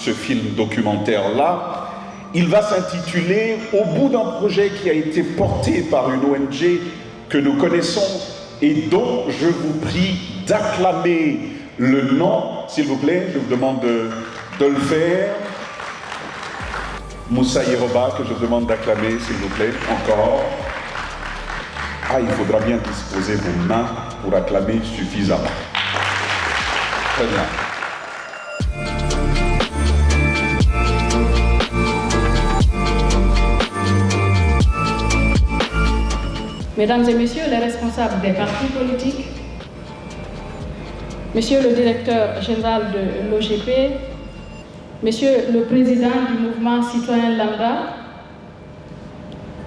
ce film documentaire-là. Il va s'intituler « Au bout d'un projet qui a été porté par une ONG que nous connaissons et dont je vous prie d'acclamer le nom, s'il vous plaît, je vous demande de le faire. Moussa Yeroba, que je vous demande d'acclamer, s'il vous plaît, encore. Ah, il faudra bien disposer vos mains pour acclamer suffisamment. Très bien. Mesdames et messieurs les responsables des partis politiques, monsieur le directeur général de l'OGP, monsieur le président du mouvement citoyen Lambda,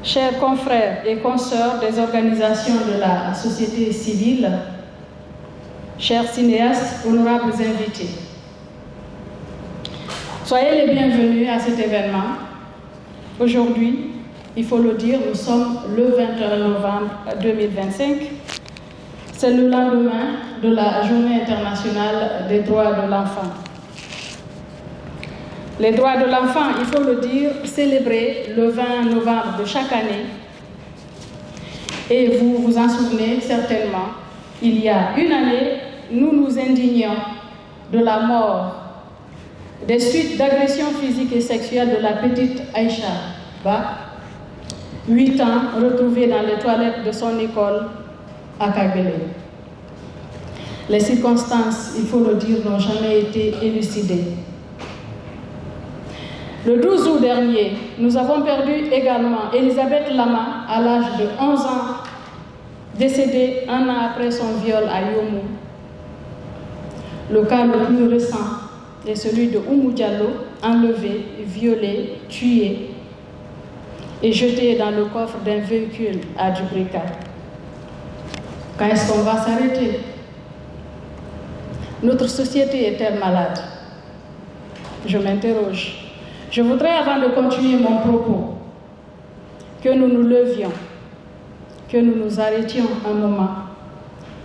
chers confrères et consoeurs des organisations de la société civile, chers cinéastes, honorables invités, soyez les bienvenus à cet événement. Aujourd'hui, il faut le dire, nous sommes le 21 novembre 2025. C'est le lendemain de la Journée internationale des droits de l'enfant. Les droits de l'enfant, il faut le dire, célébrés le 20 novembre de chaque année. Et vous vous en souvenez certainement, il y a une année, nous nous indignions de la mort, des suites d'agressions physiques et sexuelles de la petite Aïcha Ba, 8 ans, retrouvée dans les toilettes de son école à Kagbele. Les circonstances, il faut le dire, n'ont jamais été élucidées. Le 12 août dernier, nous avons perdu également Elisabeth Lama à l'âge de 11 ans, décédée un an après son viol à Yomu. Le cas le plus récent est celui de Oumou Diallo, enlevé, violé, tué et jeté dans le coffre d'un véhicule à Djubrika. Quand est-ce qu'on va s'arrêter? Notre société est-elle malade? Je m'interroge. Je voudrais, avant de continuer mon propos, que nous nous levions, que nous nous arrêtions un moment,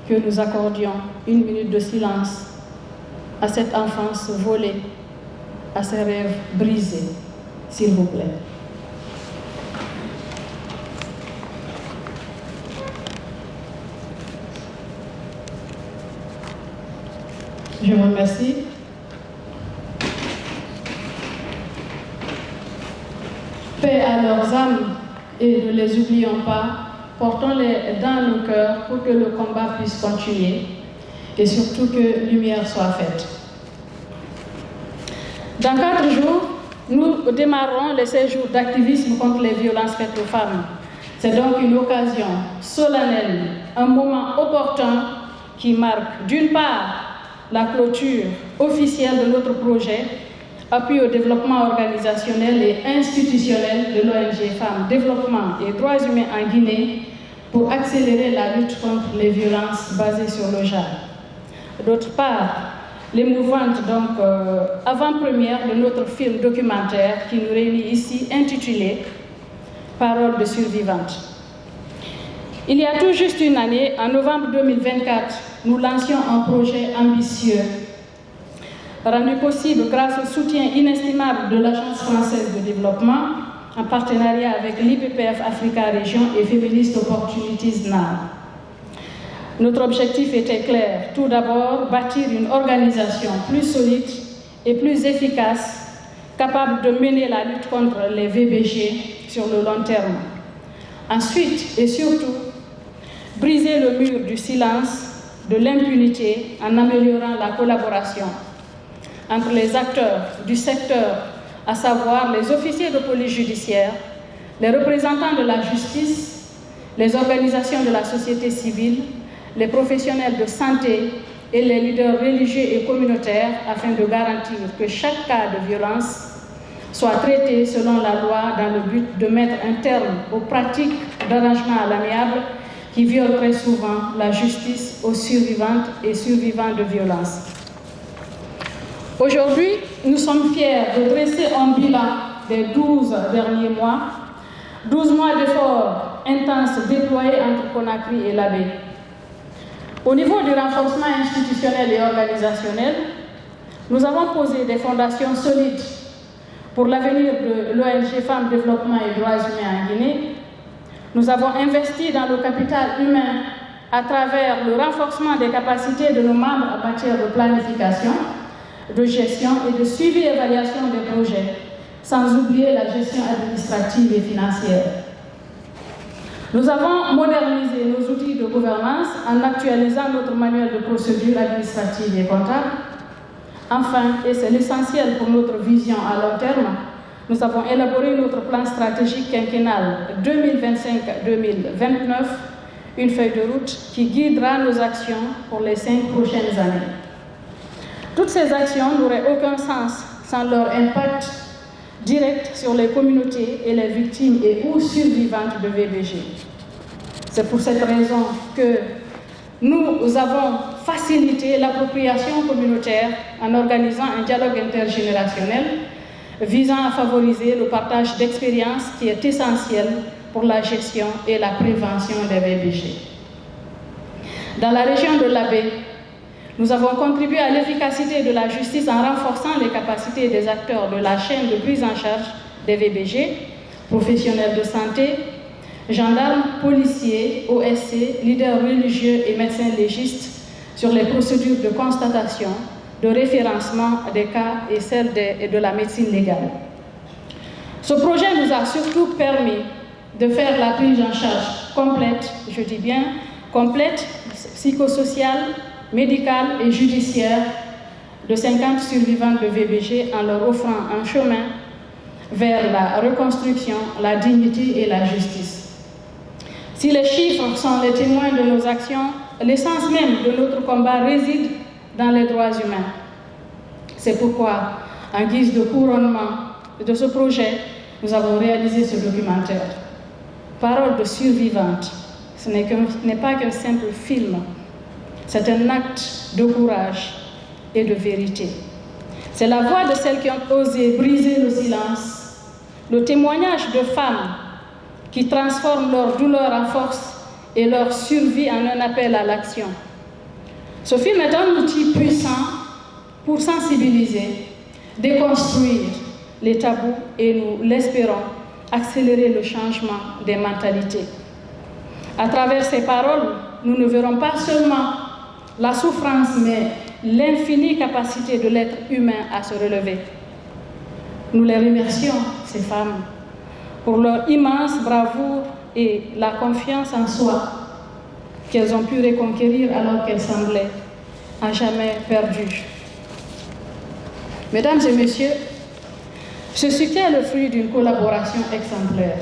que nous accordions une minute de silence à cette enfance volée, à ses rêves brisés, s'il vous plaît. Je vous remercie. Paix à leurs âmes et ne les oublions pas, portons-les dans nos cœurs pour que le combat puisse continuer et surtout que lumière soit faite. Dans 4 jours, nous démarrerons les 16 jours d'activisme contre les violences faites aux femmes. C'est donc une occasion solennelle, un moment opportun qui marque d'une part la clôture officielle de notre projet, appui au développement organisationnel et institutionnel de l'ONG Femmes, Développement et Droits Humains en Guinée pour accélérer la lutte contre les violences basées sur le genre. D'autre part, l'émouvante avant-première de notre film documentaire qui nous réunit ici, intitulé « Paroles de survivantes ». Il y a tout juste une année, en novembre 2024, nous lancions un projet ambitieux, rendu possible grâce au soutien inestimable de l'Agence française de développement, en partenariat avec l'IPPF Africa Région et Feminist Opportunities Now. Notre objectif était clair. Tout d'abord, bâtir une organisation plus solide et plus efficace, capable de mener la lutte contre les VBG sur le long terme. Ensuite, et surtout, briser le mur du silence, de l'impunité en améliorant la collaboration entre les acteurs du secteur, à savoir les officiers de police judiciaire, les représentants de la justice, les organisations de la société civile, les professionnels de santé et les leaders religieux et communautaires afin de garantir que chaque cas de violence soit traité selon la loi dans le but de mettre un terme aux pratiques d'arrangement à l'amiable qui violent très souvent la justice aux survivantes et survivants de violences. Aujourd'hui, nous sommes fiers de dresser un bilan des 12 derniers mois, 12 mois d'efforts intenses déployés entre Conakry et l'Abbé. Au niveau du renforcement institutionnel et organisationnel, Nous avons posé des fondations solides pour l'avenir de l'ONG Femmes, Développement et Droits Humains en Guinée. Nous avons investi dans le capital humain à travers le renforcement des capacités de nos membres en matière de planification, de gestion et de suivi et évaluation des projets, sans oublier la gestion administrative et financière. Nous avons modernisé nos outils de gouvernance en actualisant notre manuel de procédure administrative et comptable. Enfin, et c'est l'essentiel pour notre vision à long terme, nous avons élaboré notre plan stratégique quinquennal 2025-2029, une feuille de route qui guidera nos actions pour les 5 prochaines années. Toutes ces actions n'auraient aucun sens sans leur impact direct sur les communautés et les victimes et ou survivantes de VBG. C'est pour cette raison que nous avons facilité l'appropriation communautaire en organisant un dialogue intergénérationnel visant à favoriser le partage d'expériences qui est essentiel pour la gestion et la prévention des VBG. Dans la région de l'Abbé, nous avons contribué à l'efficacité de la justice en renforçant les capacités des acteurs de la chaîne de prise en charge des VBG, professionnels de santé, gendarmes, policiers, OSC, leaders religieux et médecins légistes sur les procédures de constatation, de référencement des cas et celles de la médecine légale. Ce projet nous a surtout permis de faire la prise en charge complète, je dis bien complète, psychosociale, médicale et judiciaire de 50 survivants de VBG en leur offrant un chemin vers la reconstruction, la dignité et la justice. Si les chiffres sont les témoins de nos actions, l'essence même de notre combat réside dans les droits humains. C'est pourquoi, en guise de couronnement de ce projet, nous avons réalisé ce documentaire. Parole de survivante, ce n'est pas qu'un simple film, c'est un acte de courage et de vérité. C'est la voix de celles qui ont osé briser le silence, le témoignage de femmes qui transforment leur douleur en force et leur survie en un appel à l'action. Ce film est un outil puissant pour sensibiliser, déconstruire les tabous et nous l'espérons accélérer le changement des mentalités. À travers ces paroles, nous ne verrons pas seulement la souffrance, mais l'infinie capacité de l'être humain à se relever. Nous les remercions, ces femmes, pour leur immense bravoure et la confiance en soi qu'elles ont pu reconquérir alors qu'elles semblaient à jamais perdues. Mesdames et messieurs, ce succès est le fruit d'une collaboration exemplaire.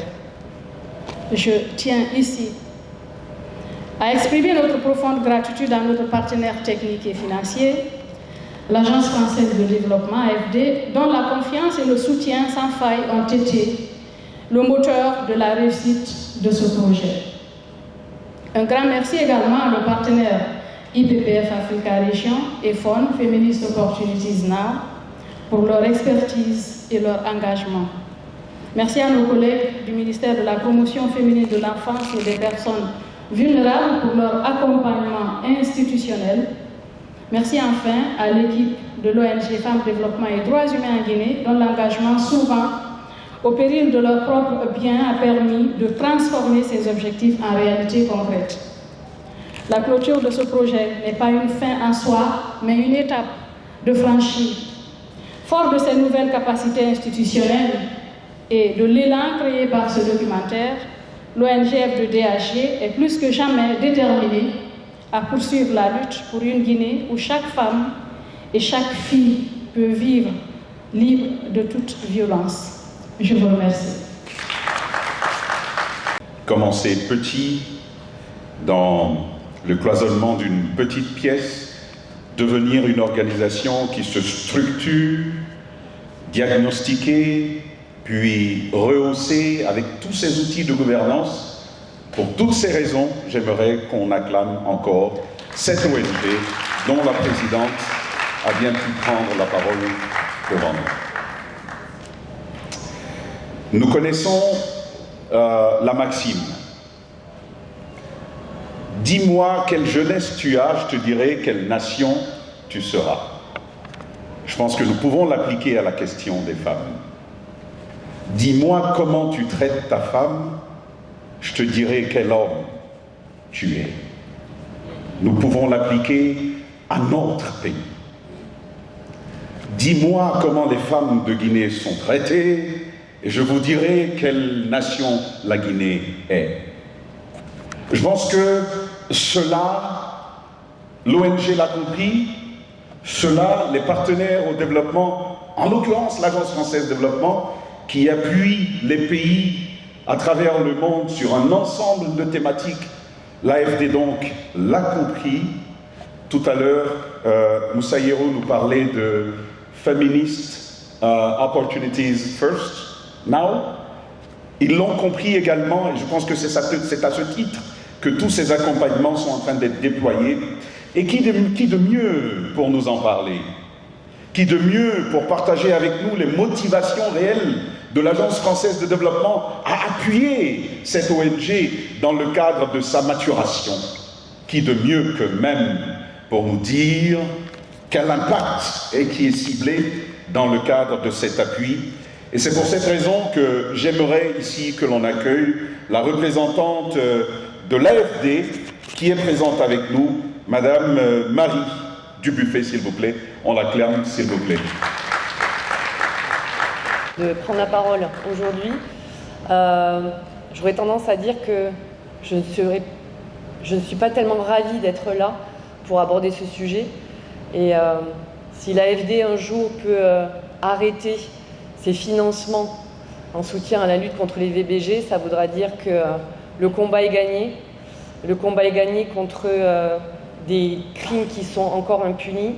Je tiens ici à exprimer notre profonde gratitude à notre partenaire technique et financier, l'Agence française de développement, AFD, dont la confiance et le soutien sans faille ont été le moteur de la réussite de ce projet. Un grand merci également à nos partenaires IPPF Africa Région et FON, Feminist Opportunities Now, pour leur expertise et leur engagement. Merci à nos collègues du ministère de la Promotion féminine de l'enfance et des personnes vulnérables pour leur accompagnement institutionnel. Merci enfin à l'équipe de l'ONG Femmes, Développement et Droits Humains en Guinée, dont l'engagement souvent au péril de leur propre bien a permis de transformer ces objectifs en réalité concrète. La clôture de ce projet n'est pas une fin en soi, mais une étape de franchie. Fort de ces nouvelles capacités institutionnelles et de l'élan créé par ce documentaire, l'ONG F2DHG est plus que jamais déterminée à poursuivre la lutte pour une Guinée où chaque femme et chaque fille peut vivre libre de toute violence. Je vous remercie. Commencer petit, dans le cloisonnement d'une petite pièce, devenir une organisation qui se structure, diagnostiquée, puis rehaussée avec tous ces outils de gouvernance. Pour toutes ces raisons, j'aimerais qu'on acclame encore cette ONG dont la présidente a bien pu prendre la parole devant nous. Nous connaissons la maxime. Dis-moi quelle jeunesse tu as, je te dirai quelle nation tu seras. Je pense que nous pouvons l'appliquer à la question des femmes. Dis-moi comment tu traites ta femme, je te dirai quel homme tu es. Nous pouvons l'appliquer à notre pays. Dis-moi comment les femmes de Guinée sont traitées, et je vous dirai quelle nation la Guinée est. Je pense que cela, l'ONG l'a compris, cela, les partenaires au développement, en l'occurrence l'Agence française de développement, qui appuie les pays à travers le monde sur un ensemble de thématiques, l'AFD donc l'a compris. Tout à l'heure, Moussa Yero nous parlait de Feminist Opportunities First, Now. Ils l'ont compris également, et je pense que c'est à ce titre que tous ces accompagnements sont en train d'être déployés. Et qui de mieux pour nous en parler? Qui de mieux pour partager avec nous les motivations réelles de l'Agence française de développement à appuyer cette ONG dans le cadre de sa maturation? Qui de mieux que même pour nous dire quel impact est qui est ciblé dans le cadre de cet appui? Et c'est pour cette raison que j'aimerais ici que l'on accueille la représentante de l'AFD qui est présente avec nous, Madame Marie Dubuffet, s'il vous plaît. On l'acclame, s'il vous plaît. De prendre la parole aujourd'hui, j'aurais tendance à dire que je ne suis pas tellement ravie d'être là pour aborder ce sujet. Et si l'AFD un jour peut arrêter ses financements en soutien à la lutte contre les VBG, ça voudra dire que le combat est gagné. Le combat est gagné contre des crimes qui sont encore impunis,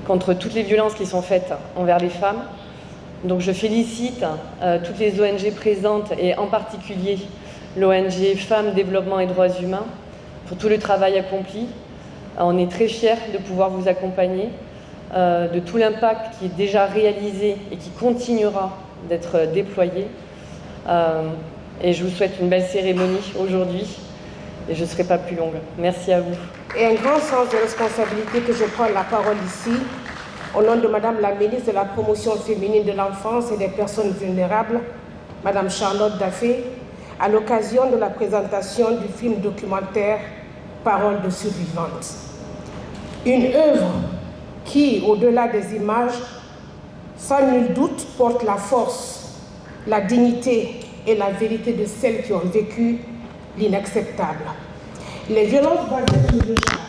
contre toutes les violences qui sont faites envers les femmes. Donc je félicite toutes les ONG présentes et en particulier l'ONG Femmes, Développement et Droits Humains pour tout le travail accompli. On est très fiers de pouvoir vous accompagner, de tout l'impact qui est déjà réalisé et qui continuera d'être déployé. Et je vous souhaite une belle cérémonie aujourd'hui et je ne serai pas plus longue. Merci à vous. Et un grand sens de responsabilité que je prends la parole ici, au nom de Madame la ministre de la Promotion féminine de l'enfance et des personnes vulnérables, Madame Charlotte Daffé, à l'occasion de la présentation du film documentaire Paroles de survivantes. Une œuvre qui, au-delà des images, sans nul doute porte la force, la dignité et la vérité de celles qui ont vécu l'inacceptable. Les violences basées sur le genre.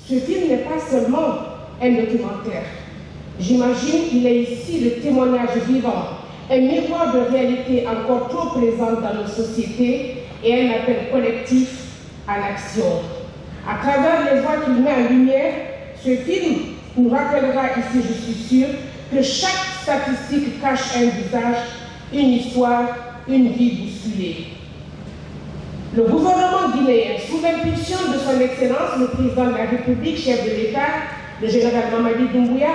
Ce film n'est pas seulement un documentaire. J'imagine qu'il est ici le témoignage vivant, un miroir de réalité encore trop présente dans nos sociétés et un appel collectif à l'action. À travers les voix qu'il met en lumière, ce film nous rappellera ici, je suis sûre, que chaque statistique cache un visage, une histoire, une vie bousculée. Le gouvernement guinéen, sous l'impulsion de son Excellence, le président de la République, chef de l'État, le général Mamadi Doumbouya,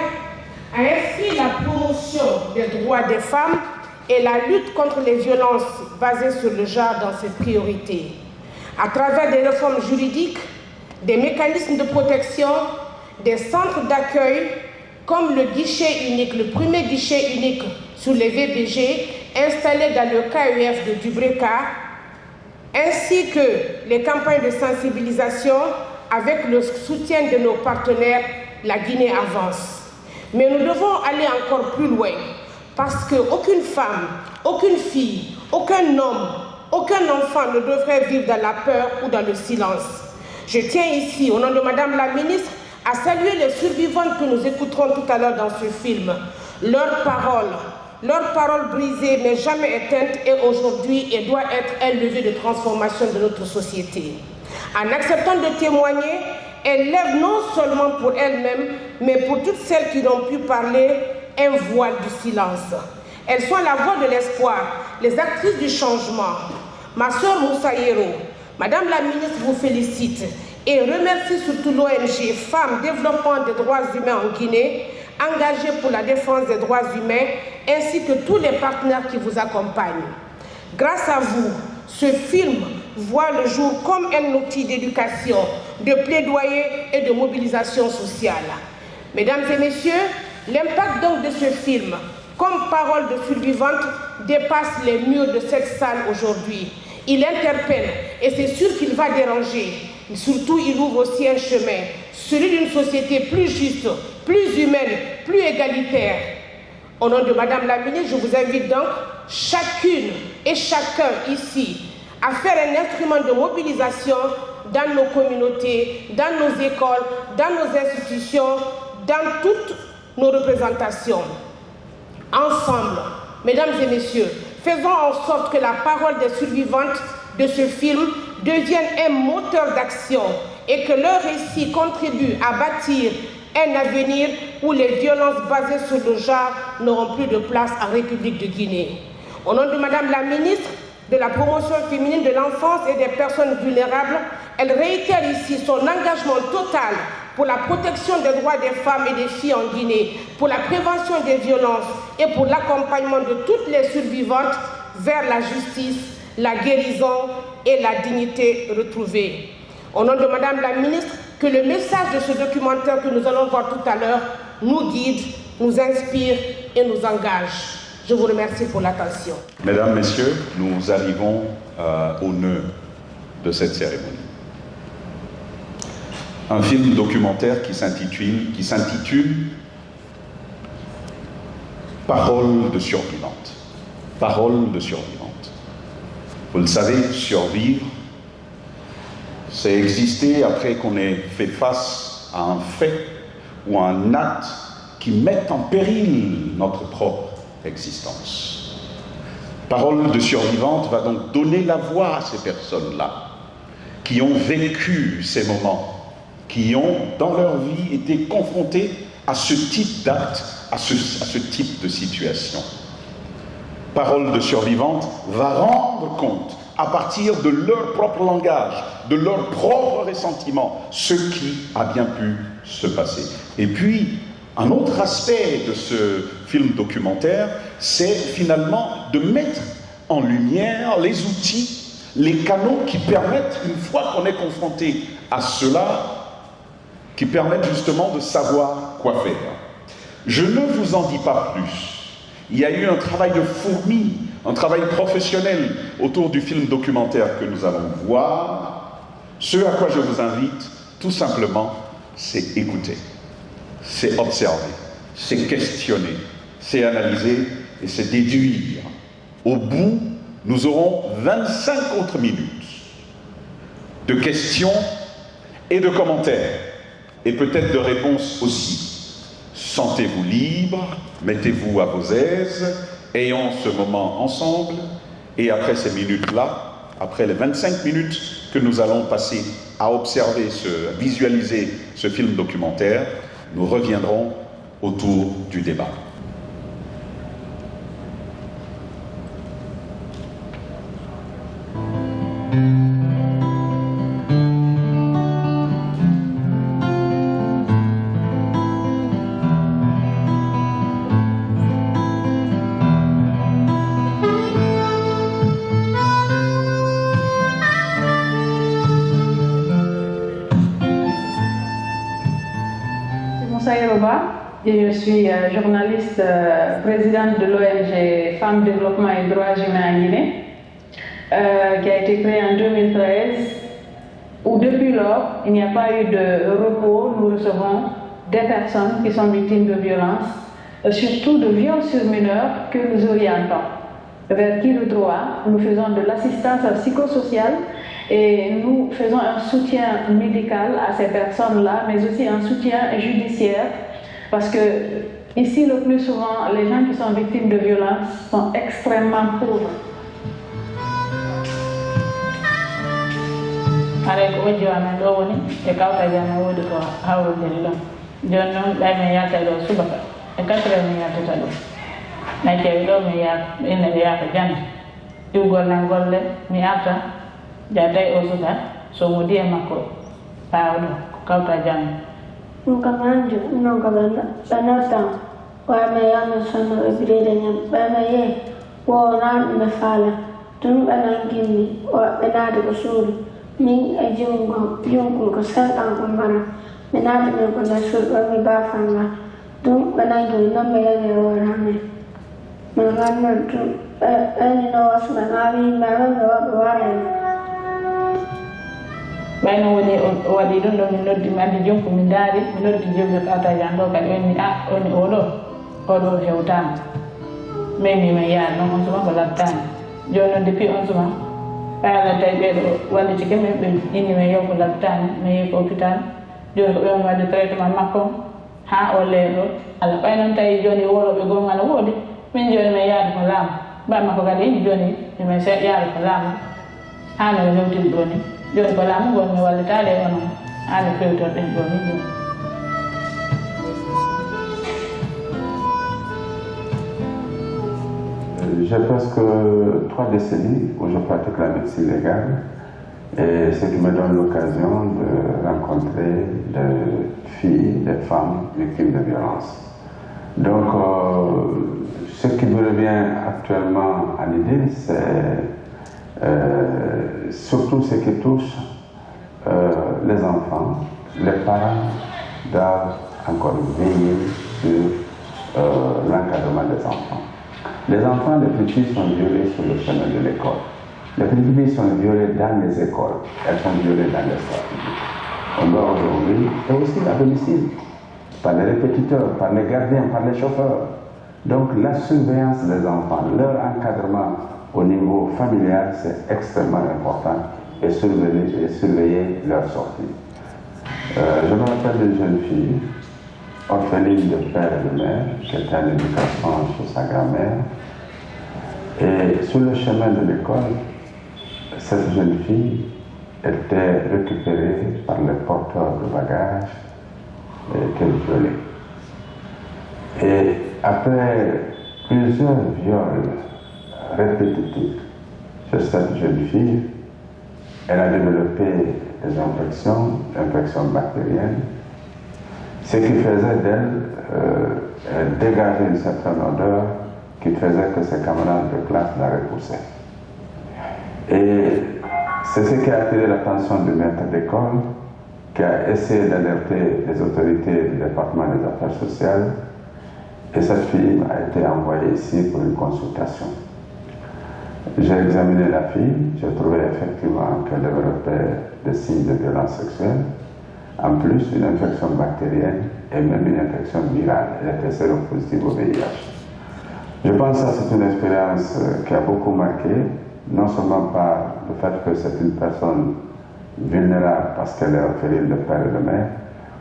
a inscrit la promotion des droits des femmes et la lutte contre les violences basées sur le genre dans ses priorités. À travers des réformes juridiques, des mécanismes de protection, des centres d'accueil, comme le guichet unique, le premier guichet unique sur les VBG, installé dans le KEF de Dubreka, ainsi que les campagnes de sensibilisation avec le soutien de nos partenaires, la Guinée avance. Mais nous devons aller encore plus loin, parce qu'aucune femme, aucune fille, aucun homme, aucun enfant ne devrait vivre dans la peur ou dans le silence. Je tiens ici, au nom de Madame la ministre, à saluer les survivantes que nous écouterons tout à l'heure dans ce film. Leurs paroles brisées mais jamais éteintes est aujourd'hui et doit être un levier de transformation de notre société. En acceptant de témoigner, elles lèvent non seulement pour elles-mêmes, mais pour toutes celles qui n'ont pu parler, un voile du silence. Elles sont la voix de l'espoir, les actrices du changement. Ma sœur Moussa Yero, Madame la ministre vous félicite et remercie surtout l'ONG Femmes, Développement des droits humains en Guinée, engagée pour la défense des droits humains, ainsi que tous les partenaires qui vous accompagnent. Grâce à vous, ce film voit le jour comme un outil d'éducation, de plaidoyer et de mobilisation sociale. Mesdames et messieurs, L'impact donc de ce film, comme parole de survivante, dépasse les murs de cette salle aujourd'hui. Il interpelle et c'est sûr qu'il va déranger. Surtout, il ouvre aussi un chemin, celui d'une société plus juste, plus humaine, plus égalitaire. Au nom de Madame la ministre, je vous invite donc, chacune et chacun ici, à faire un instrument de mobilisation dans nos communautés, dans nos écoles, dans nos institutions, dans toutes nos représentations. Ensemble, mesdames et messieurs, faisons en sorte que la parole des survivantes de ce film devienne un moteur d'action et que leur récit contribue à bâtir un avenir où les violences basées sur le genre n'auront plus de place en République de Guinée. Au nom de Madame la ministre de la promotion féminine de l'enfance et des personnes vulnérables, elle réitère ici son engagement total pour la protection des droits des femmes et des filles en Guinée, pour la prévention des violences et pour l'accompagnement de toutes les survivantes vers la justice, la guérison et la dignité retrouvée. Au nom de Madame la ministre, que le message de ce documentaire que nous allons voir tout à l'heure nous guide, nous inspire et nous engage. Je vous remercie pour l'attention. Mesdames, Messieurs, nous arrivons au nœud de cette cérémonie. Un film documentaire qui s'intitule Parole de survivante. Parole de survivante. Vous le savez, survivre, c'est exister après qu'on ait fait face à un fait ou à un acte qui met en péril notre propre existence. Parole de survivante va donc donner la voix à ces personnes-là qui ont vécu ces moments, qui ont dans leur vie été confrontées à ce type d'acte, à ce type de situation. Parole de survivante va rendre compte à partir de leur propre langage, de leur propre ressentiment, ce qui a bien pu se passer. Et puis, un autre aspect de ce film documentaire, c'est finalement de mettre en lumière les outils, les canaux qui permettent, une fois qu'on est confronté à cela, qui permettent justement de savoir quoi faire. Je ne vous en dis pas plus. Il y a eu un travail de fourmi, un travail professionnel autour du film documentaire que nous allons voir. Ce à quoi je vous invite, tout simplement, c'est écouter, c'est observer, c'est questionner, c'est analyser et c'est déduire. Au bout, nous aurons 25 autres minutes de questions et de commentaires, et peut-être de réponses aussi. Sentez-vous libre, mettez-vous à vos aises, ayons ce moment ensemble, et après ces minutes-là, après les 25 minutes que nous allons passer à observer, à visualiser ce film documentaire, nous reviendrons autour du débat. Et je suis journaliste, présidente de l'ONG Femmes, Développement et Droits Humains en Guinée, qui a été créée en 2013, où depuis lors, il n'y a pas eu de repos. Nous recevons des personnes qui sont victimes de violences, surtout de viols sur mineurs que nous orientons vers qui le droit. Nous faisons de l'assistance psychosociale et nous faisons un soutien médical à ces personnes-là, mais aussi un soutien judiciaire. Parce que ici, le plus souvent, les gens qui sont victimes de violences sont extrêmement pauvres. Avec Odio Amandoni, et Kauta Yana de Howard Delon, John Mayata Subaka, et Catherine Yatalo. Nigeria, in the Yakan, Ugolangole, Miata, Jade Ozuka, so Mudia Mako, Paulo, Kauta Jan. Mkamanju mnongabana banata wameyama sana ebirenya bamaye wona mefala tun banangini wa benade kusuri min ajungo yungu kusanga kumbana benade ko nasul wa mi bafanga Don't when I do number one, my man to any know what's my mommy, my mother, bayno woni o waɗi ɗum ɗo min noddi mi addi jonko min daari mi noddi jomɓe kawtaji an ɗo kadi wonni woni oɗo hewtama min yaade noon on suma ko labtani joni noon depuis on suma ɓayala tawi ɓeɗo wallitike min ɓe inni min yew ko labtani mi yehi ko hôpital joni ko ɓe wadde traitement makko ha o leeɗo Allah ɓay noon tawi joni woroɓe gongal woodi min joni min yaade ko laamu mbaɗ makko kadi inni joni min yaade ko laamu ha no hewtiri ɗo ni joni ko laamu gon mi wallitade e onon hande fewtorɗen ɗo ni joni. J'ai presque 3 décennies où je pratique la médecine légale et ce qui me donne l'occasion de rencontrer des filles, des femmes victimes de violences. Donc, ce qui me revient actuellement à l'idée, c'est surtout ce qui touche les enfants. Les parents doivent encore veiller sur l'encadrement des enfants. Les enfants, les petits, sont violés sur le chemin de l'école. Les petits sont violés dans les écoles. Elles sont violées dans l'espace public. On doit aujourd'hui, et aussi à domicile, par les répétiteurs, par les gardiens, par les chauffeurs. Donc la surveillance des enfants, leur encadrement au niveau familial, c'est extrêmement important et surveiller leur sortie. Je me rappelle d'une jeune fille, orpheline de père et de mère, qui était en éducation chez sa grand-mère. Et sur le chemin de l'école, cette jeune fille était récupérée par les porteurs de bagages et était violée. Et après plusieurs viols répétitifs chez cette jeune fille, elle a développé des infections bactériennes, ce qui faisait d'elle dégager une certaine odeur qui faisait que ses camarades de classe la repoussaient. Et c'est ce qui a attiré l'attention du maître d'école, qui a essayé d'alerter les autorités du département des affaires sociales, et cette fille a été envoyée ici pour une consultation. J'ai examiné la fille, j'ai trouvé effectivement qu'elle développait des signes de violence sexuelle, en plus une infection bactérienne et même une infection virale. Elle était séropositive au VIH. Je pense que c'est une expérience qui a beaucoup marqué, non seulement par le fait que c'est une personne vulnérable parce qu'elle est orpheline de père et de mère,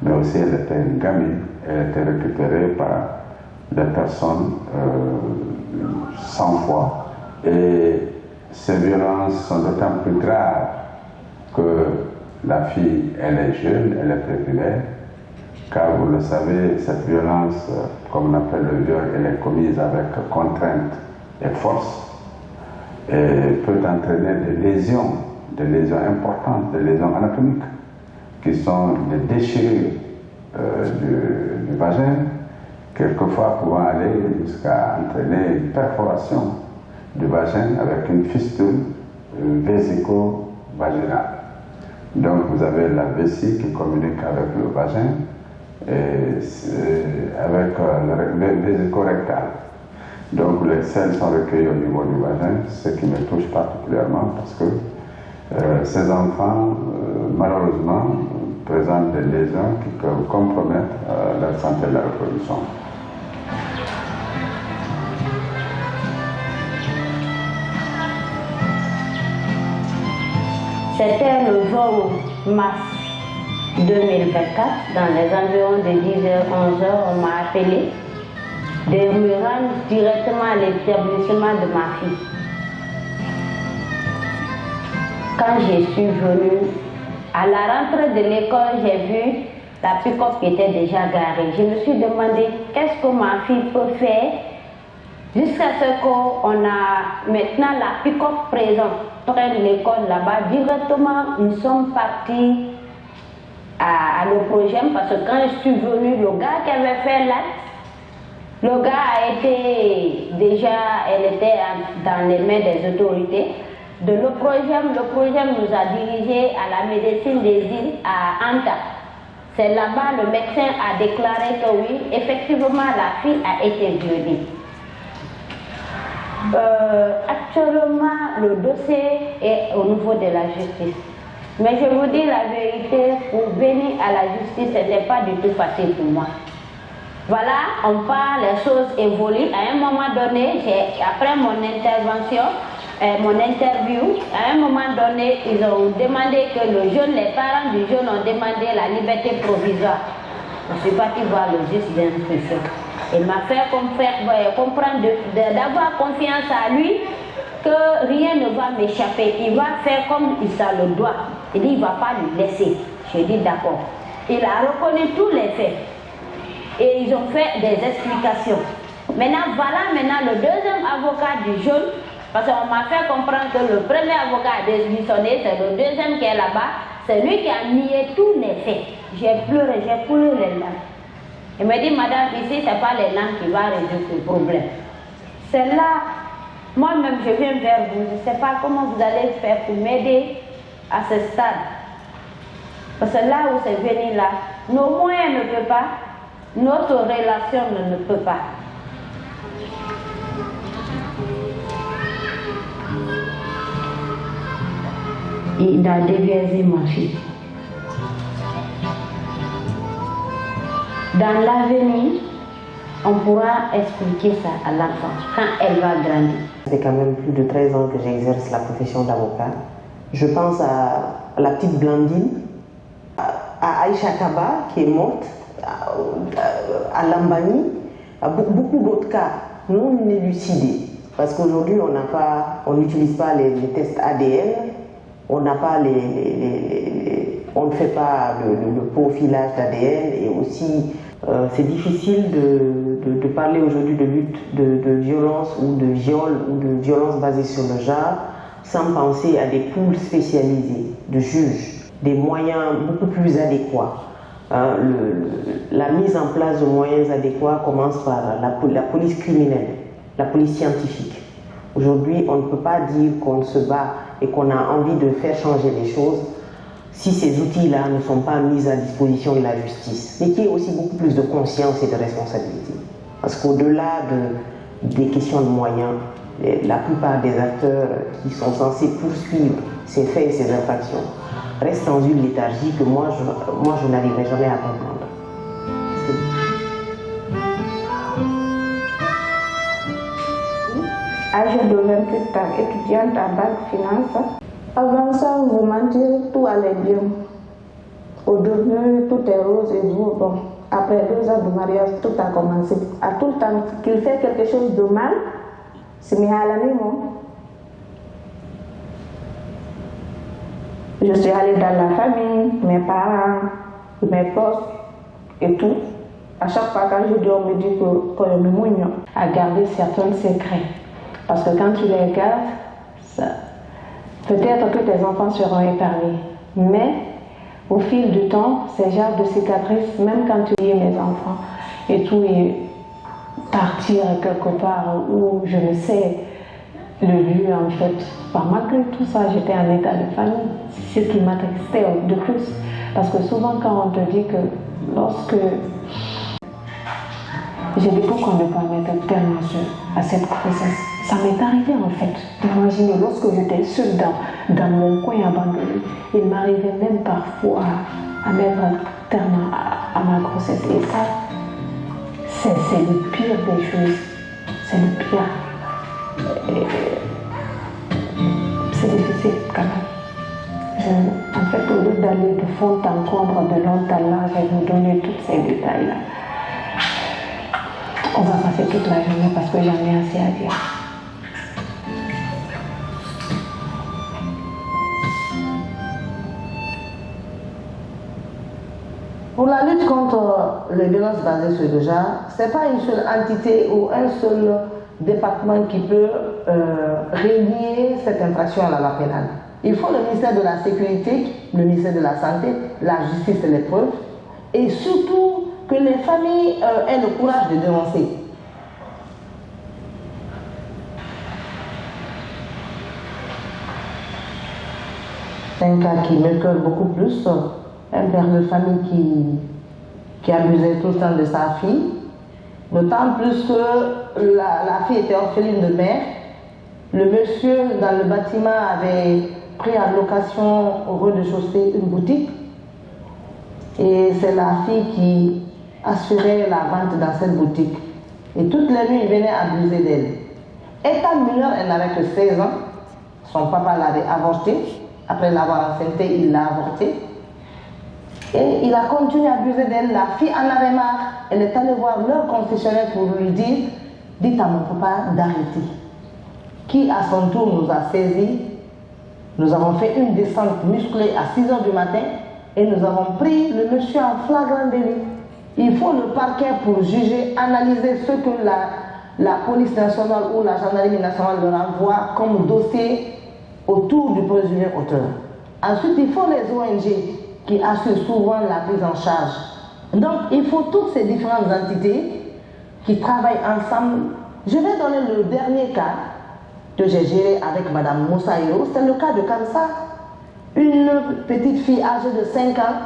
mais aussi elle était une gamine, elle était récupérée par des personnes sans foi. Et ces violences sont d'autant plus graves que la fille, elle est jeune, elle est prépunaire, car vous le savez, cette violence, comme on appelle le viol, elle est commise avec contrainte et force, et peut entraîner des lésions importantes, des lésions anatomiques, qui sont des déchirures du vagin, quelquefois pouvant aller jusqu'à entraîner une perforation du vagin avec une fistule vésico-vaginale. Donc vous avez la vessie qui communique avec le vagin et avec le vésico-rectal. Donc les selles sont recueillies au niveau du vagin, ce qui me touche particulièrement parce que ces enfants, malheureusement, présentent des lésions qui peuvent compromettre la santé de la reproduction. C'était le 20 mars 2024, dans les environs de 10h, 11h, on m'a appelé de me rendre directement à l'établissement de ma fille. Quand je suis venue, à la rentrée de l'école, j'ai vu la pick-up qui était déjà garée. Je me suis demandé qu'est-ce que ma fille peut faire jusqu'à ce qu'on a maintenant la pick-up présente près de l'école là-bas. Directement, nous sommes partis à l'Oprogem parce que quand je suis venue, le gars qui avait fait l'acte, le gars a été déjà, elle était dans les mains des autorités. De l'Oprogem nous a dirigés à la médecine des îles à Anta. C'est là-bas, le médecin a déclaré que oui, effectivement, la fille a été violée. Actuellement, le dossier est au niveau de la justice. Mais je vous dis la vérité, pour venir à la justice, ce n'était pas du tout facile pour moi. Voilà, on parle, les choses évoluent. À un moment donné, après mon intervention, mon interview, à un moment donné, ils ont demandé que les parents du jeune ont demandé la liberté provisoire. Je suis partie voir le juge d'instruction. Il m'a fait comprendre d'avoir confiance à lui que rien ne va m'échapper. Il va faire comme il s'en le doit. Il dit il ne va pas lui laisser. Je dis d'accord. Il a reconnu tous les faits. Et ils ont fait des explications. Maintenant, voilà le deuxième avocat du jeune. Parce qu'on m'a fait comprendre que le premier avocat a démissionné, c'est le deuxième qui est là-bas. C'est lui qui a nié tous les faits. J'ai pleuré, j'ai coulé les larmes. Il me dit, madame, ici, ce n'est pas les langues qui vont résoudre le problème. C'est là, moi-même, je viens vers vous. Je ne sais pas comment vous allez faire pour m'aider à ce stade. Parce que là où c'est venu là, nos moyens ne peuvent pas, notre relation ne peut pas. Il a dévié ma fille. Dans l'avenir, on pourra expliquer ça à l'enfant quand elle va grandir. C'est quand même plus de 13 ans que j'exerce la profession d'avocat. Je pense à la petite Blandine, à Aïcha Kaba qui est morte, à Lambani, à beaucoup d'autres cas non élucidés. Parce qu'aujourd'hui, on n'utilise pas les tests ADN, on n'a pas on ne fait pas le profilage d'ADN et aussi c'est difficile de parler aujourd'hui de lutte de violence ou de viol ou de violence basée sur le genre sans penser à des pools spécialisés de juges, des moyens beaucoup plus adéquats. La mise en place de moyens adéquats commence par la police criminelle, la police scientifique. Aujourd'hui, on ne peut pas dire qu'on se bat et qu'on a envie de faire changer les choses si ces outils-là ne sont pas mis à disposition de la justice. Mais qu'il y ait aussi beaucoup plus de conscience et de responsabilité. Parce qu'au-delà des questions de moyens, la plupart des acteurs qui sont censés poursuivre ces faits et ces infractions restent dans une léthargie que moi je n'arriverai jamais à comprendre. Âgée de 28 ans, étudiante à Bac Finance. Avant ça, vous mentir, tout allait bien. Au début, tout est rose et beau. Bon, après 2 ans de mariage, tout a commencé. À tout le temps qu'il fait quelque chose de mal, c'est mis à l'année, moi. Je suis allée dans la famille, mes parents, mes potes et tout. À chaque fois quand je dors, on me dit que je me mouille à garder certains secrets. Parce que quand tu les gardes, peut-être que tes enfants seront épargnés. Mais au fil du temps, ces genres de cicatrices, même quand tu es mes enfants et tout, et partir quelque part où je ne sais le lieu en fait. Malgré tout ça, j'étais en état de famille. C'est ce qui m'attristait de plus. Parce que souvent quand on te dit que lorsque j'ai dit pourquoi ne pas mettre un terme à cette grossesse. Ça m'est arrivé en fait. Imaginez, lorsque j'étais seule dans mon coin abandonné, il m'arrivait même parfois à mettre un terme à ma grossesse. Et ça, c'est le pire des choses. C'est le pire. C'est difficile quand même. En fait, au lieu d'aller de fond en comble, de long en large et vous donner tous ces détails-là, on va passer toute la journée parce que j'en ai assez à dire. Pour la lutte contre les violences basées sur le genre, ce n'est pas une seule entité ou un seul département qui peut régler cette infraction à la loi pénale. Il faut le ministère de la Sécurité, le ministère de la Santé, la justice et les preuves, et surtout que les familles aient le courage de dénoncer. C'est un cas qui me cœur beaucoup plus un père de famille qui abusait tout le temps de sa fille. D'autant plus que la fille était orpheline de mère. Le monsieur dans le bâtiment avait pris en location au rez-de-chaussée une boutique. Et c'est la fille qui assurait la vente dans cette boutique. Et toutes les nuits, il venait abuser d'elle. Étant mineure, elle n'avait que 16 ans. Son papa l'avait avorté. Après l'avoir enceinté, il l'a avorté. Et il a continué à abuser d'elle. La fille en avait marre. Elle est allée voir leur concessionnaire pour lui dire « Dites à mon papa d'arrêter ». Qui à son tour nous a saisis. Nous avons fait une descente musclée à 6 h du matin et nous avons pris le monsieur en flagrant délit. Il faut le parquet pour juger, analyser ce que la police nationale ou la gendarmerie nationale leur envoie comme dossier autour du présumé auteur. Ensuite, il faut les ONG qui assurent souvent la prise en charge. Donc, il faut toutes ces différentes entités qui travaillent ensemble. Je vais donner le dernier cas que j'ai géré avec Mme Moussaïro. C'est le cas de Kamsa, une petite fille âgée de 5 ans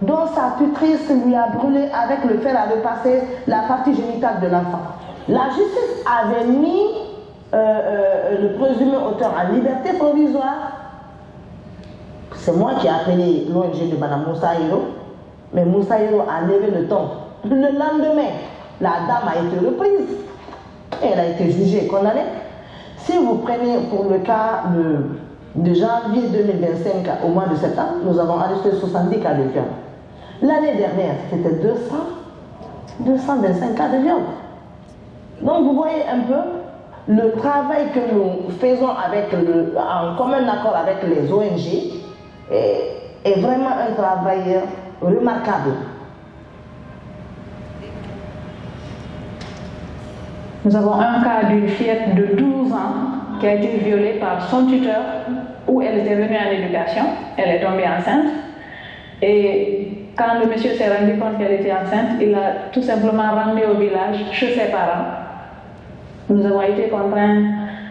dont sa tutrice lui a brûlé avec le fer à repasser la partie génitale de l'enfant. La justice avait mis le présumé auteur en liberté provisoire. C'est moi qui ai appelé l'ONG de Mme Moussaïro, mais Moussaïro a levé le ton. Le lendemain, la dame a été reprise et elle a été jugée et condamnée. Si vous prenez pour le cas de janvier 2025 au mois de septembre, nous avons arrêté 70 cas de viol. L'année dernière, c'était 225 cas de viol. Donc vous voyez un peu le travail que nous faisons en commun accord avec les ONG est vraiment un travail remarquable. Nous avons un cas d'une fillette de 12 ans qui a été violée par son tuteur où elle était venue en éducation. Elle est tombée enceinte. Et quand le monsieur s'est rendu compte qu'elle était enceinte, il a tout simplement ramené au village chez ses parents. Nous avons été contraints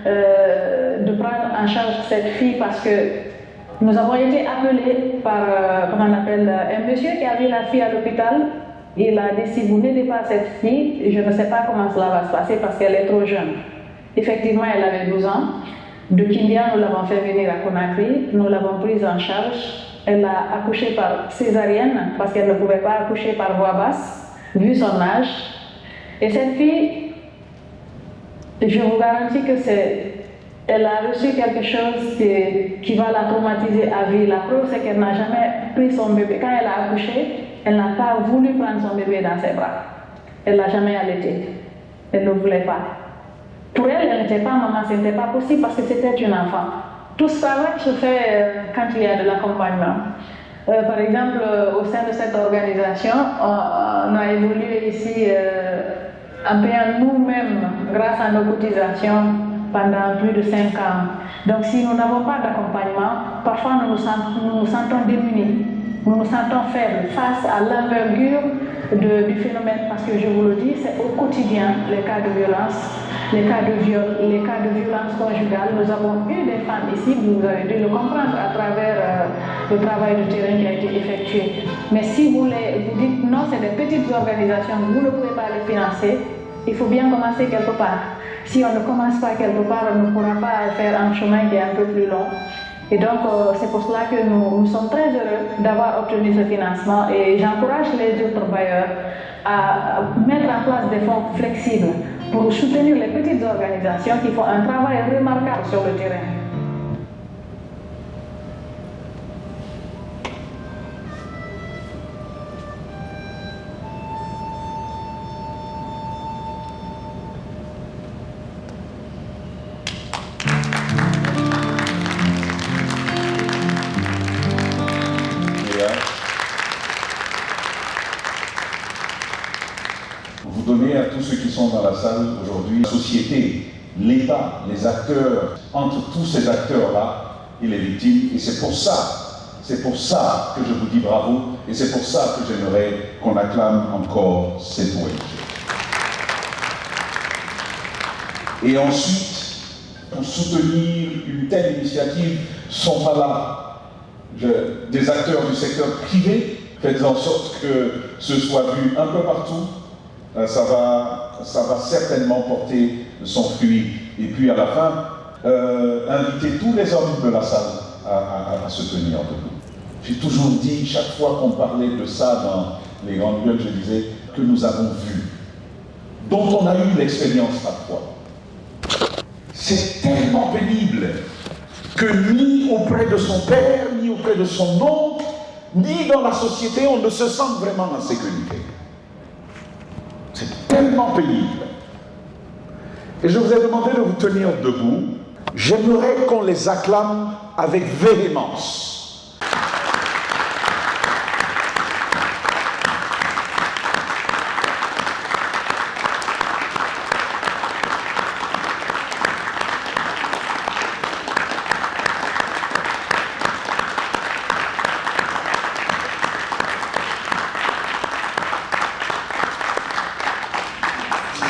de prendre en charge cette fille parce que nous avons été appelés par un monsieur qui a vu la fille à l'hôpital. Il a dit, si vous n'aidez pas cette fille, je ne sais pas comment cela va se passer parce qu'elle est trop jeune. Effectivement, elle avait 12 ans. De Kindia, nous l'avons fait venir à Conakry. Nous l'avons prise en charge. Elle a accouché par césarienne parce qu'elle ne pouvait pas accoucher par voie basse, vu son âge. Et cette fille, je vous garantis que elle a reçu quelque chose qui va la traumatiser à vie. La preuve, c'est qu'elle n'a jamais pris son bébé. Quand elle a accouché, elle n'a pas voulu prendre son bébé dans ses bras. Elle ne l'a jamais allaité. Elle ne voulait pas. Pour elle n'était pas maman, ce n'était pas possible parce que c'était une enfant. Tout ce travail se fait quand il y a de l'accompagnement. Par exemple, au sein de cette organisation, on a évolué ici en payant nous-mêmes, grâce à nos cotisations, pendant plus de 5 ans. Donc si nous n'avons pas d'accompagnement, parfois nous nous sentons démunis, nous nous sentons faibles face à l'envergure du phénomène, parce que je vous le dis, c'est au quotidien les cas de violence, les cas de viol, les cas de violence conjugale. Nous avons eu des femmes ici, vous avez dû le comprendre à travers le travail de terrain qui a été effectué. Mais si vous dites non, c'est des petites organisations, vous ne pouvez pas les financer, il faut bien commencer quelque part. Si on ne commence pas quelque part, on ne pourra pas faire un chemin qui est un peu plus long. Et donc, c'est pour cela que nous sommes très heureux d'avoir obtenu ce financement et j'encourage les autres bailleurs à mettre en place des fonds flexibles pour soutenir les petites organisations qui font un travail remarquable sur le terrain. Vous donnez à tous ceux qui sont dans la salle aujourd'hui, la société, l'État, les acteurs, entre tous ces acteurs-là et les victimes. Et c'est pour ça que je vous dis bravo, et c'est pour ça que j'aimerais qu'on acclame encore cette ONG. Et ensuite, pour soutenir une telle initiative, sont pas là des acteurs du secteur privé, faites en sorte que ce soit vu un peu partout. Ça va certainement porter son fruit. Et puis à la fin, inviter tous les hommes de la salle à se tenir debout. J'ai toujours dit, chaque fois qu'on parlait de ça dans les grandes gueules, je disais que nous avons vu, dont on a eu l'expérience parfois. C'est tellement pénible que ni auprès de son père, ni auprès de son oncle, ni dans la société, on ne se sent vraiment en sécurité. C'est tellement pénible. Et je vous ai demandé de vous tenir debout. J'aimerais qu'on les acclame avec véhémence.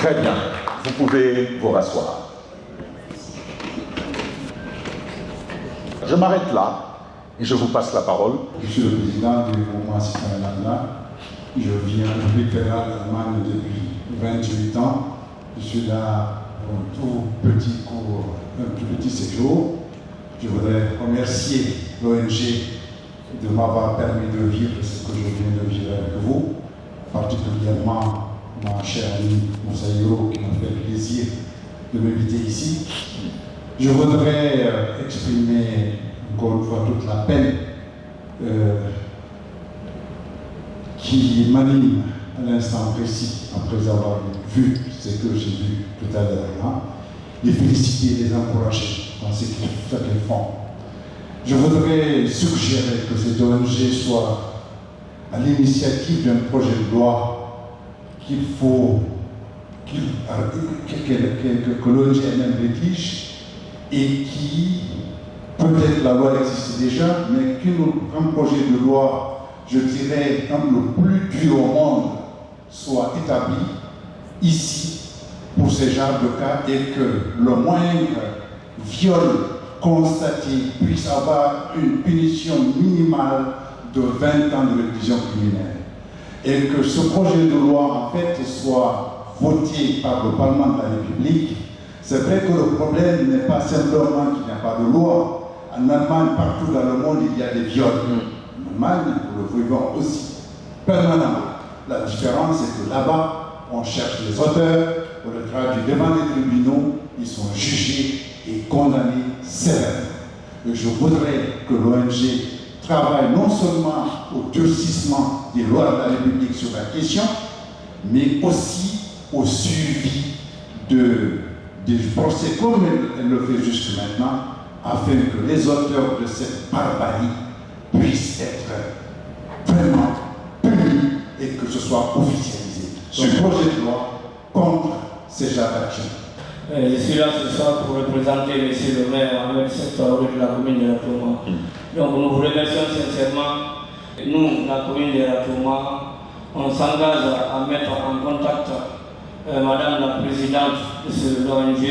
Très bien, vous pouvez vous rasseoir. Je m'arrête là et je vous passe la parole. Je suis le président du mouvement citoyen Lambda. Je vis en République fédérale d'Allemagne depuis 28 ans. Je suis là pour un tout petit cours, un tout petit séjour. Je voudrais remercier l'ONG de m'avoir permis de vivre ce que je viens de vivre avec vous, particulièrement ma chère amie Moussaïro qui m'a fait le plaisir de m'inviter ici. Je voudrais exprimer encore une fois toute la peine qui m'anime à l'instant précis après avoir vu ce que j'ai vu tout à l'heure, les féliciter, les encourager dans ce qu'ils font. Je voudrais suggérer que cette ONG soit à l'initiative d'un projet de loi que l'ONG elle-même rédige et qui, peut-être la loi existe déjà, mais qu'un projet de loi, je dirais, le plus dur au monde, soit établi ici pour ce genre de cas et que le moindre viol constaté puisse avoir une punition minimale de 20 ans de réclusion criminelle. Et que ce projet de loi, en fait, soit voté par le Parlement de la République. C'est vrai que le problème n'est pas simplement qu'il n'y a pas de loi. En Allemagne, partout dans le monde, il y a des viols. En Allemagne, nous le voyons aussi permanemment. La différence, c'est que là-bas, on cherche les auteurs, on les traduit devant les tribunaux, ils sont jugés et condamnés sévèrement. Et je voudrais que l'ONG travaille non seulement au durcissement des lois de la République sur la question, mais aussi au suivi des procès comme elle le fait jusque maintenant, afin que les auteurs de cette barbarie puissent être vraiment punis et que ce soit officialisé. Ce projet de loi contre ces genres d'actions. Je suis là ce soir pour représenter M. le maire Ahmed Sektaoui de la commune de la Touma. Donc nous vous remercions sincèrement. Nous, la commune de la Touma, on s'engage à mettre en contact Madame la présidente de l'ONG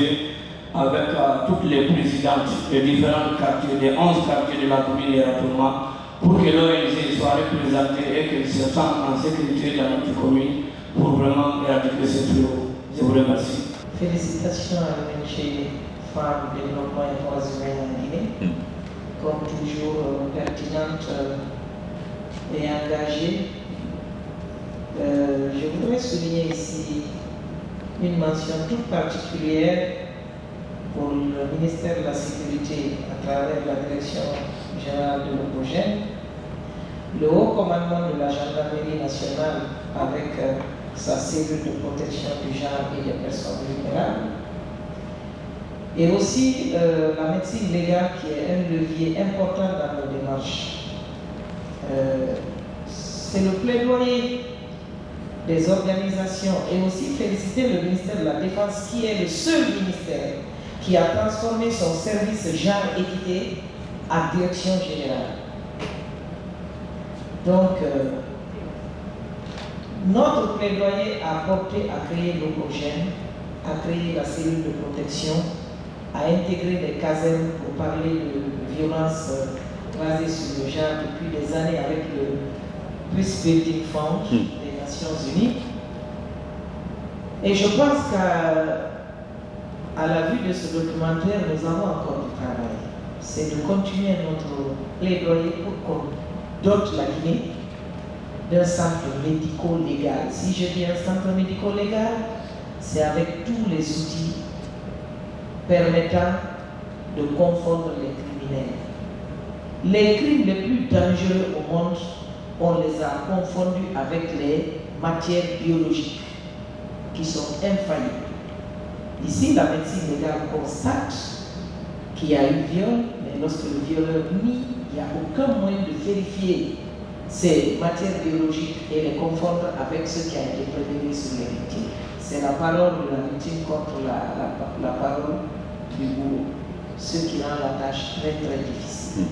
avec toutes les présidentes des différents quartiers, des 11 quartiers de la commune de la Touma, pour que l'ONG soit représentée et qu'elle se sente en sécurité dans notre commune pour vraiment éradiquer ce fléau. Je vous remercie. Félicitations à l'ONG Femmes, Développement et Droits Humains en Guinée, comme toujours pertinente et engagée. Je voudrais souligner ici une mention toute particulière pour le ministère de la Sécurité à travers la Direction générale de l'Opogène, le haut commandement de la gendarmerie nationale avec sa cellule de protection du genre et des personnes vulnérables, et aussi la médecine légale qui est un levier important dans nos démarches. C'est le plaidoyer des organisations et aussi féliciter le ministère de la Défense qui est le seul ministère qui a transformé son service genre équité en direction générale. Donc, notre plaidoyer a porté à créer l'Opogène, à créer la cellule de protection, à intégrer des casernes pour parler de violences basées sur le genre depuis des années avec Peace Building Fund des Nations Unies. Et je pense qu'à la vue de ce documentaire, nous avons encore du travail. C'est de continuer notre plaidoyer pour qu'on dote la Guinée d'un centre médico-légal. Si je dis un centre médico-légal, c'est avec tous les outils permettant de confondre les criminels. Les crimes les plus dangereux au monde, on les a confondus avec les matières biologiques qui sont infaillibles. Ici, la médecine légale constate qu'il y a eu viol, mais lorsque le violeur nie, il n'y a aucun moyen de vérifier ces matières biologiques et les confondre avec ce qui a été prélevé sur les victimes. C'est la parole de la victime contre la parole du bourreau, ce qui rend la tâche très très difficile.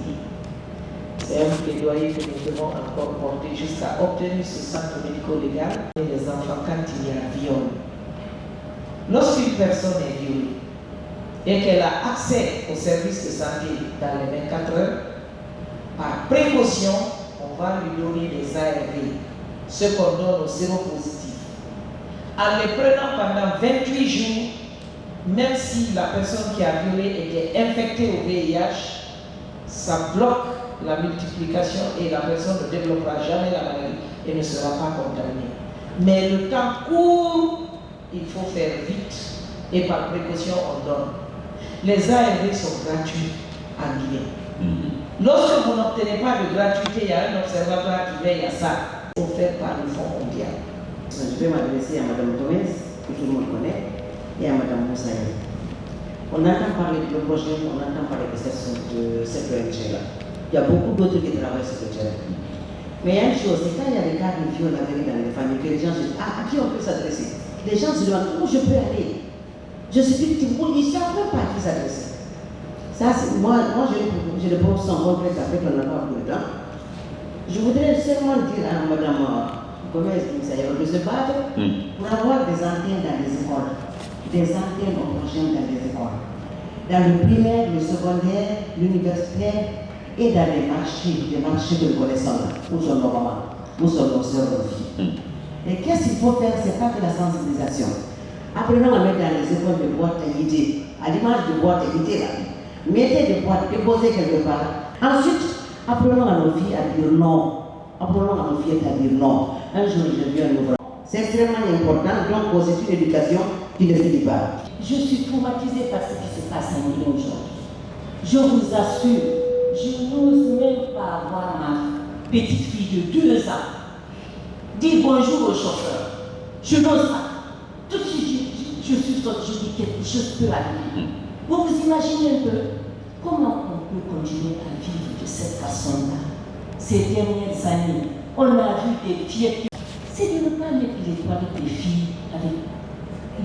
C'est un plaidoyer que nous devons encore porter jusqu'à obtenir ce centre médico-légal et les enfants quand il y a viol. Lorsqu'une personne est violée et qu'elle a accès aux services de santé dans les 24 heures, par précaution, on va lui donner des ARV, ce qu'on donne aux séropositifs. En les prenant pendant 28 jours, même si la personne qui a violé était infectée au VIH, ça bloque la multiplication et la personne ne développera jamais la maladie et ne sera pas contaminée. Mais le temps court, il faut faire vite et par précaution on donne. Les ARV sont gratuits en Guinée. Lorsque vous n'obtenez pas de gratuité, il y a un observatoire qui veille à ça, offert par le Fonds mondial. Je vais m'adresser à Mme Gomez, que tout le monde connaît, et à Mme Moussaï. On entend parler de projet, on entend parler de cette ONG-là. Il y a beaucoup d'autres qui travaillent sur le terrain. Mais il y a une chose, c'est quand il y a des cas de viol avérés dans les familles, que les gens se disent, à qui on peut s'adresser? Les gens se demandent, où je peux aller? Je suis victime, ils ne savent même pas à qui s'adresser. Ça, moi je le pense sans regret avec le rapport de temps. Je voudrais seulement dire à Mme Gomez de se battre pour avoir des antennes dans les écoles, des antennes au prochain dans les écoles, dans le primaire, le secondaire, l'universitaire et dans les marchés que nous connaissons là, où sont nos mamans, où sont nos soeurs, nos filles. Et qu'est-ce qu'il faut faire? C'est pas que la sensibilisation. Apprenons à mettre dans les écoles de boîtes à idées, à l'image de boîtes à idées là. Mettez des boîtes, déposez quelque part. Ensuite, apprenons à nos filles à dire non. Apprenons à nos filles à dire non. Un jour, j'ai vu un ouvrage. C'est extrêmement important, donc c'est une éducation qui ne finit pas. Je suis traumatisée par ce qui se passe en Guinée aujourd'hui. Je vous assure, je n'ose même pas avoir ma petite fille de 2 ans dire bonjour au chauffeur. Je n'ose pas. Tout de suite, je suis sortie, je dis quelque chose peut arriver. Vous vous imaginez un peu comment on peut continuer à vivre de cette façon-là? Ces dernières années, on a vu des filles. C'est de ne pas mettre les toilettes des filles avec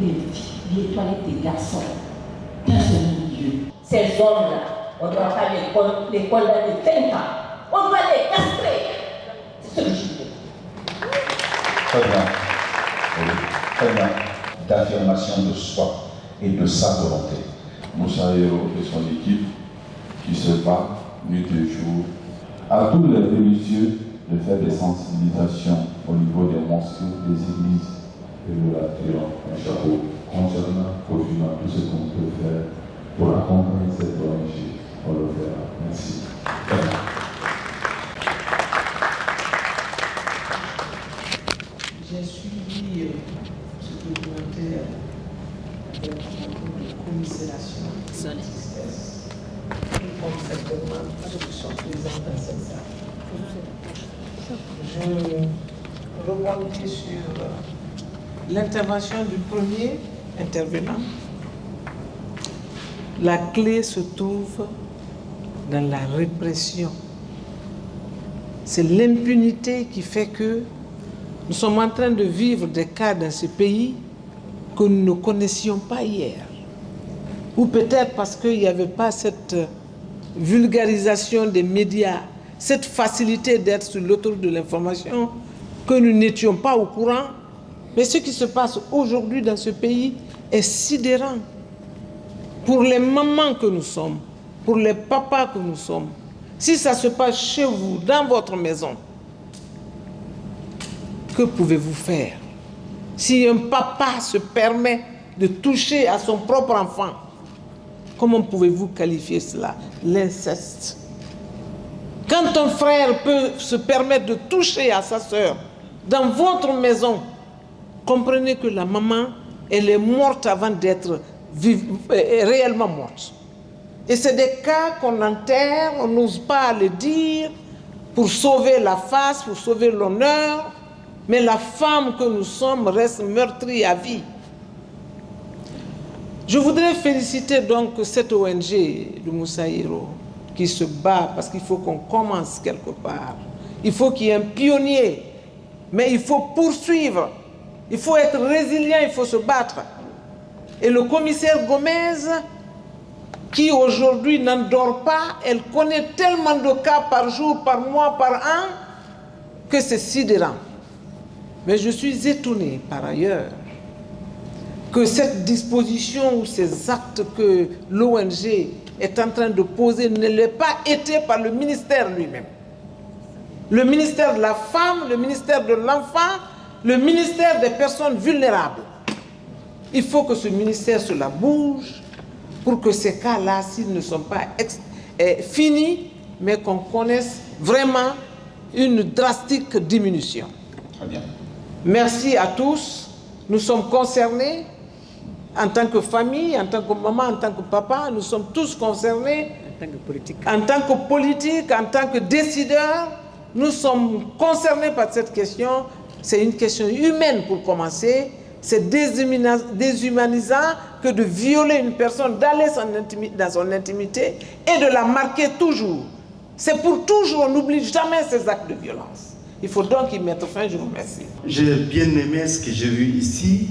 les toilettes des garçons dans un milieu. Ces hommes-là, on ne doit pas les condamner 20 ans. On doit les castrer. C'est ce que je dis. Très bien. Très bien. D'affirmation de soi et de sa volonté. Moussaïo et son équipe qui se bat nuit et jour. À tous les religieux de faire des sensibilisations au niveau des mosquées, des églises et de la terre un chapeau concernant Kofina, tout ce qu'on peut faire pour accompagner cette ONG. On le fera. Merci. J'ai suivi ce documentaire avec beaucoup de commisération, de tristesse. Et comme certainement ceux qui sont présents dans cette salle. Je rebondis sur l'intervention du premier intervenant. La clé se trouve dans la répression. C'est l'impunité qui fait que nous sommes en train de vivre des cas dans ce pays que nous ne connaissions pas hier. Ou peut-être parce qu'il n'y avait pas cette vulgarisation des médias, cette facilité d'être sur l'autoroute de l'information, que nous n'étions pas au courant. Mais ce qui se passe aujourd'hui dans ce pays est sidérant. Pour les mamans que nous sommes, pour les papas que nous sommes, si ça se passe chez vous, dans votre maison, Que pouvez-vous faire? Si un papa se permet de toucher à son propre enfant, comment pouvez-vous qualifier cela? L'inceste. Quand un frère peut se permettre de toucher à sa sœur dans votre maison, comprenez que la maman, elle est morte avant d'être réellement morte. Et c'est des cas qu'on enterre, on n'ose pas le dire, pour sauver la face, pour sauver l'honneur, mais la femme que nous sommes reste meurtrie à vie. Je voudrais féliciter donc cette ONG de Moussaïro qui se bat parce qu'il faut qu'on commence quelque part. Il faut qu'il y ait un pionnier, mais il faut poursuivre. Il faut être résilient, il faut se battre. Et le commissaire Gomez, qui aujourd'hui n'en dort pas, elle connaît tellement de cas par jour, par mois, par an, que c'est sidérant. Mais je suis étonné par ailleurs que cette disposition ou ces actes que l'ONG est en train de poser ne l'aient pas été par le ministère lui-même. Le ministère de la femme, le ministère de l'enfant, le ministère des personnes vulnérables. Il faut que ce ministère se la bouge pour que ces cas-là, s'ils ne sont pas finis, mais qu'on connaisse vraiment une drastique diminution. Très bien. Merci à tous. Nous sommes concernés en tant que famille, en tant que maman, en tant que papa. Nous sommes tous concernés en tant que politique, en tant que décideurs. Nous sommes concernés par cette question. C'est une question humaine pour commencer. C'est déshumanisant que de violer une personne, d'aller dans son intimité et de la marquer toujours. C'est pour toujours, on n'oublie jamais ces actes de violence. Il faut donc y mettre fin, je vous remercie. J'ai bien aimé ce que j'ai vu ici.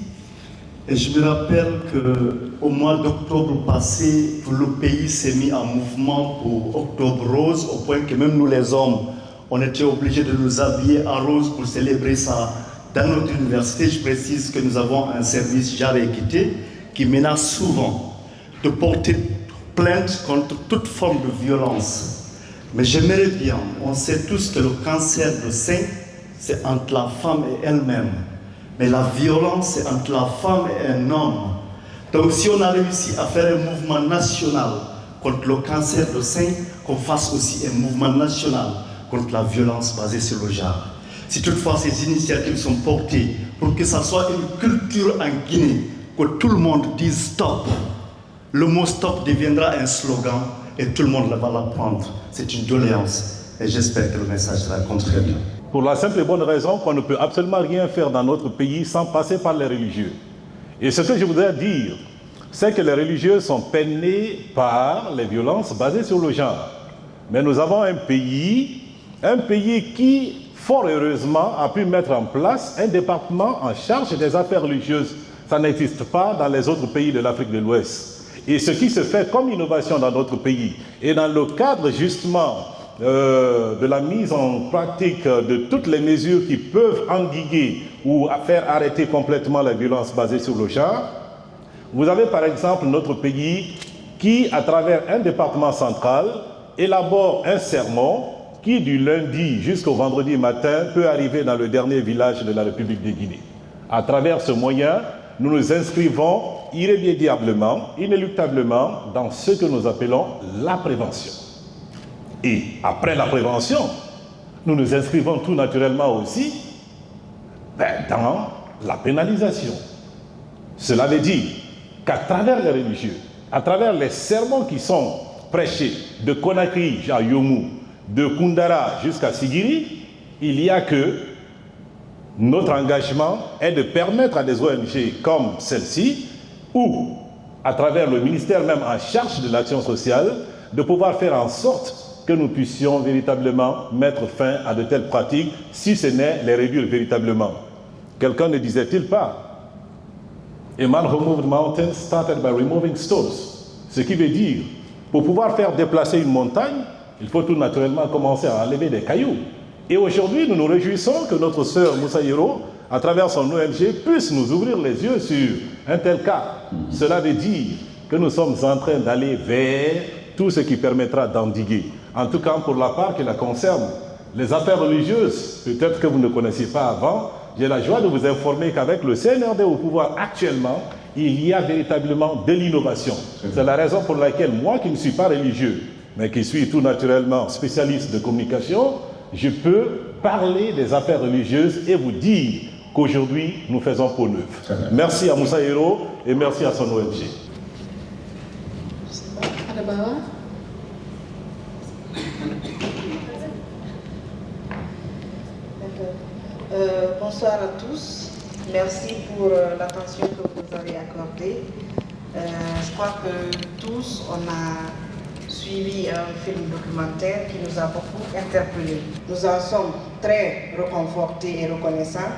Et je me rappelle qu'au mois d'octobre passé, tout le pays s'est mis en mouvement pour Octobre Rose, au point que même nous les hommes, on était obligés de nous habiller en rose pour célébrer ça. Dans notre université, je précise que nous avons un service genre équité qui menace souvent de porter plainte contre toute forme de violence. Mais j'aimerais bien, on sait tous que le cancer du sein, c'est entre la femme et elle-même. Mais la violence, c'est entre la femme et un homme. Donc si on a réussi à faire un mouvement national contre le cancer du sein, qu'on fasse aussi un mouvement national contre la violence basée sur le genre. Si toutefois ces initiatives sont portées pour que ça soit une culture en Guinée, que tout le monde dise stop, le mot stop deviendra un slogan et tout le monde va l'apprendre. C'est une doléance et j'espère que le message sera compris bien. Pour la simple et bonne raison qu'on ne peut absolument rien faire dans notre pays sans passer par les religieux. Et ce que je voudrais dire, c'est que les religieux sont peinés par les violences basées sur le genre. Mais nous avons un pays qui, fort heureusement, a pu mettre en place un département en charge des affaires religieuses. Ça n'existe pas dans les autres pays de l'Afrique de l'Ouest. Et ce qui se fait comme innovation dans notre pays, et dans le cadre justement de la mise en pratique de toutes les mesures qui peuvent endiguer ou faire arrêter complètement la violence basée sur le genre, vous avez par exemple notre pays qui, à travers un département central, élabore un sermon qui, du lundi jusqu'au vendredi matin, peut arriver dans le dernier village de la République de Guinée. À travers ce moyen, nous nous inscrivons irrémédiablement, inéluctablement, dans ce que nous appelons la prévention. Et après la prévention, nous nous inscrivons tout naturellement aussi dans la pénalisation. Cela veut dire qu'à travers les religieux, à travers les sermons qui sont prêchés de Conakry à Yomou, de Koundara jusqu'à Sigiri, il y a que notre engagement est de permettre à des ONG comme celle-ci, ou à travers le ministère même en charge de l'action sociale, de pouvoir faire en sorte que nous puissions véritablement mettre fin à de telles pratiques, si ce n'est les réduire véritablement. Quelqu'un ne disait-il pas « A man who moved mountains started by removing stones ». Ce qui veut dire, pour pouvoir faire déplacer une montagne, il faut tout naturellement commencer à enlever des cailloux. Et aujourd'hui, nous nous réjouissons que notre sœur Moussaïro, à travers son ONG, puisse nous ouvrir les yeux sur un tel cas. Cela veut dire que nous sommes en train d'aller vers tout ce qui permettra d'endiguer. En tout cas, pour la part qui la concerne, les affaires religieuses, peut-être que vous ne connaissiez pas avant, j'ai la joie de vous informer qu'avec le CNRD au pouvoir actuellement, il y a véritablement de l'innovation. C'est la raison pour laquelle moi qui ne suis pas religieux, mais qui suis tout naturellement spécialiste de communication, je peux parler des affaires religieuses et vous dire qu'aujourd'hui, nous faisons peau neuve. Merci à Moussa Hiro et merci à son ONG. Bonsoir à tous. Merci pour l'attention que vous avez accordée. Je crois que tous, on a suivi un film documentaire qui nous a beaucoup interpellés. Nous en sommes très réconfortés et reconnaissants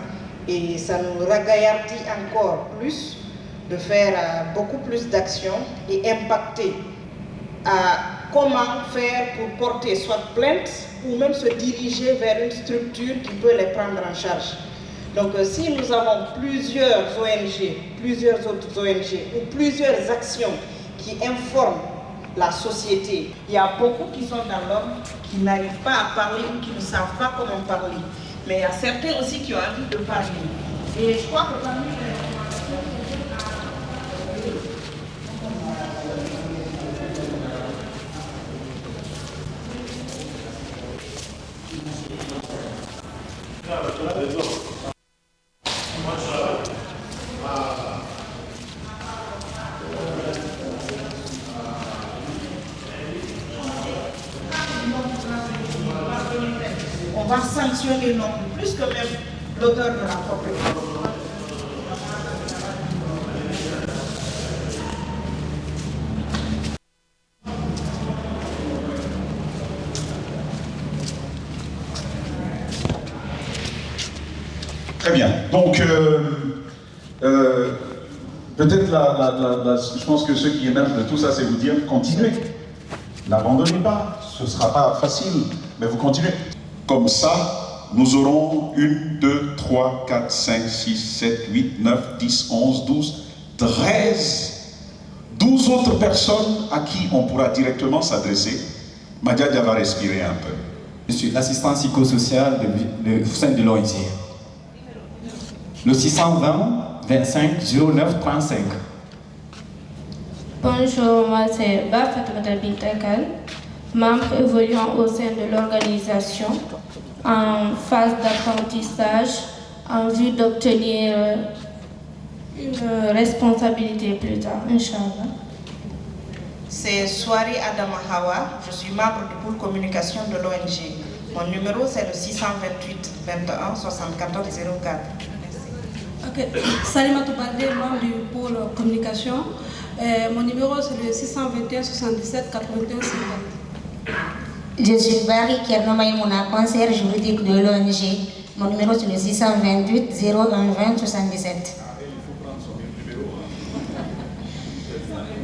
et ça nous ragaillardit encore plus de faire beaucoup plus d'actions et impacter à comment faire pour porter soit plainte ou même se diriger vers une structure qui peut les prendre en charge. Donc si nous avons plusieurs ONG, plusieurs autres ONG ou plusieurs actions qui informent la société, il y a beaucoup qui sont dans l'ordre, qui n'arrivent pas à parler ou qui ne savent pas comment parler. Mais il y a certains aussi qui ont envie de parler. Et je crois que parmi les on va sanctionner non plus que même l'auteur de la propriété. Très bien. Donc, peut-être je pense que ce qui émerge de tout ça, c'est vous dire continuez. N'abandonnez pas. Ce ne sera pas facile, mais vous continuez. Comme ça, nous aurons 1, 2, 3, 4, 5, 6, 7, 8, 9, 10, 11, 12, 13, 12 autres personnes à qui on pourra directement s'adresser. Madia va respirer un peu. Je suis assistant psychosocial au sein de l'ONG. Le 620 25 09 35. Bonjour, moi c'est Bafatoumata Bintakal, membre évoluant au sein de l'organisation en phase d'apprentissage en vue d'obtenir une responsabilité plus tard, Inch'Allah. C'est Soari Adama Hawa, je suis membre du pôle communication de l'ONG. Mon numéro c'est le 628 21 74 04. Ok, Salimatou Baldé, membre du pôle communication. Mon numéro c'est le 621 77 81 50. Je suis Barry Kernomaïmouna, conseillère juridique de l'ONG. Mon numéro c'est le 628 01 20 77.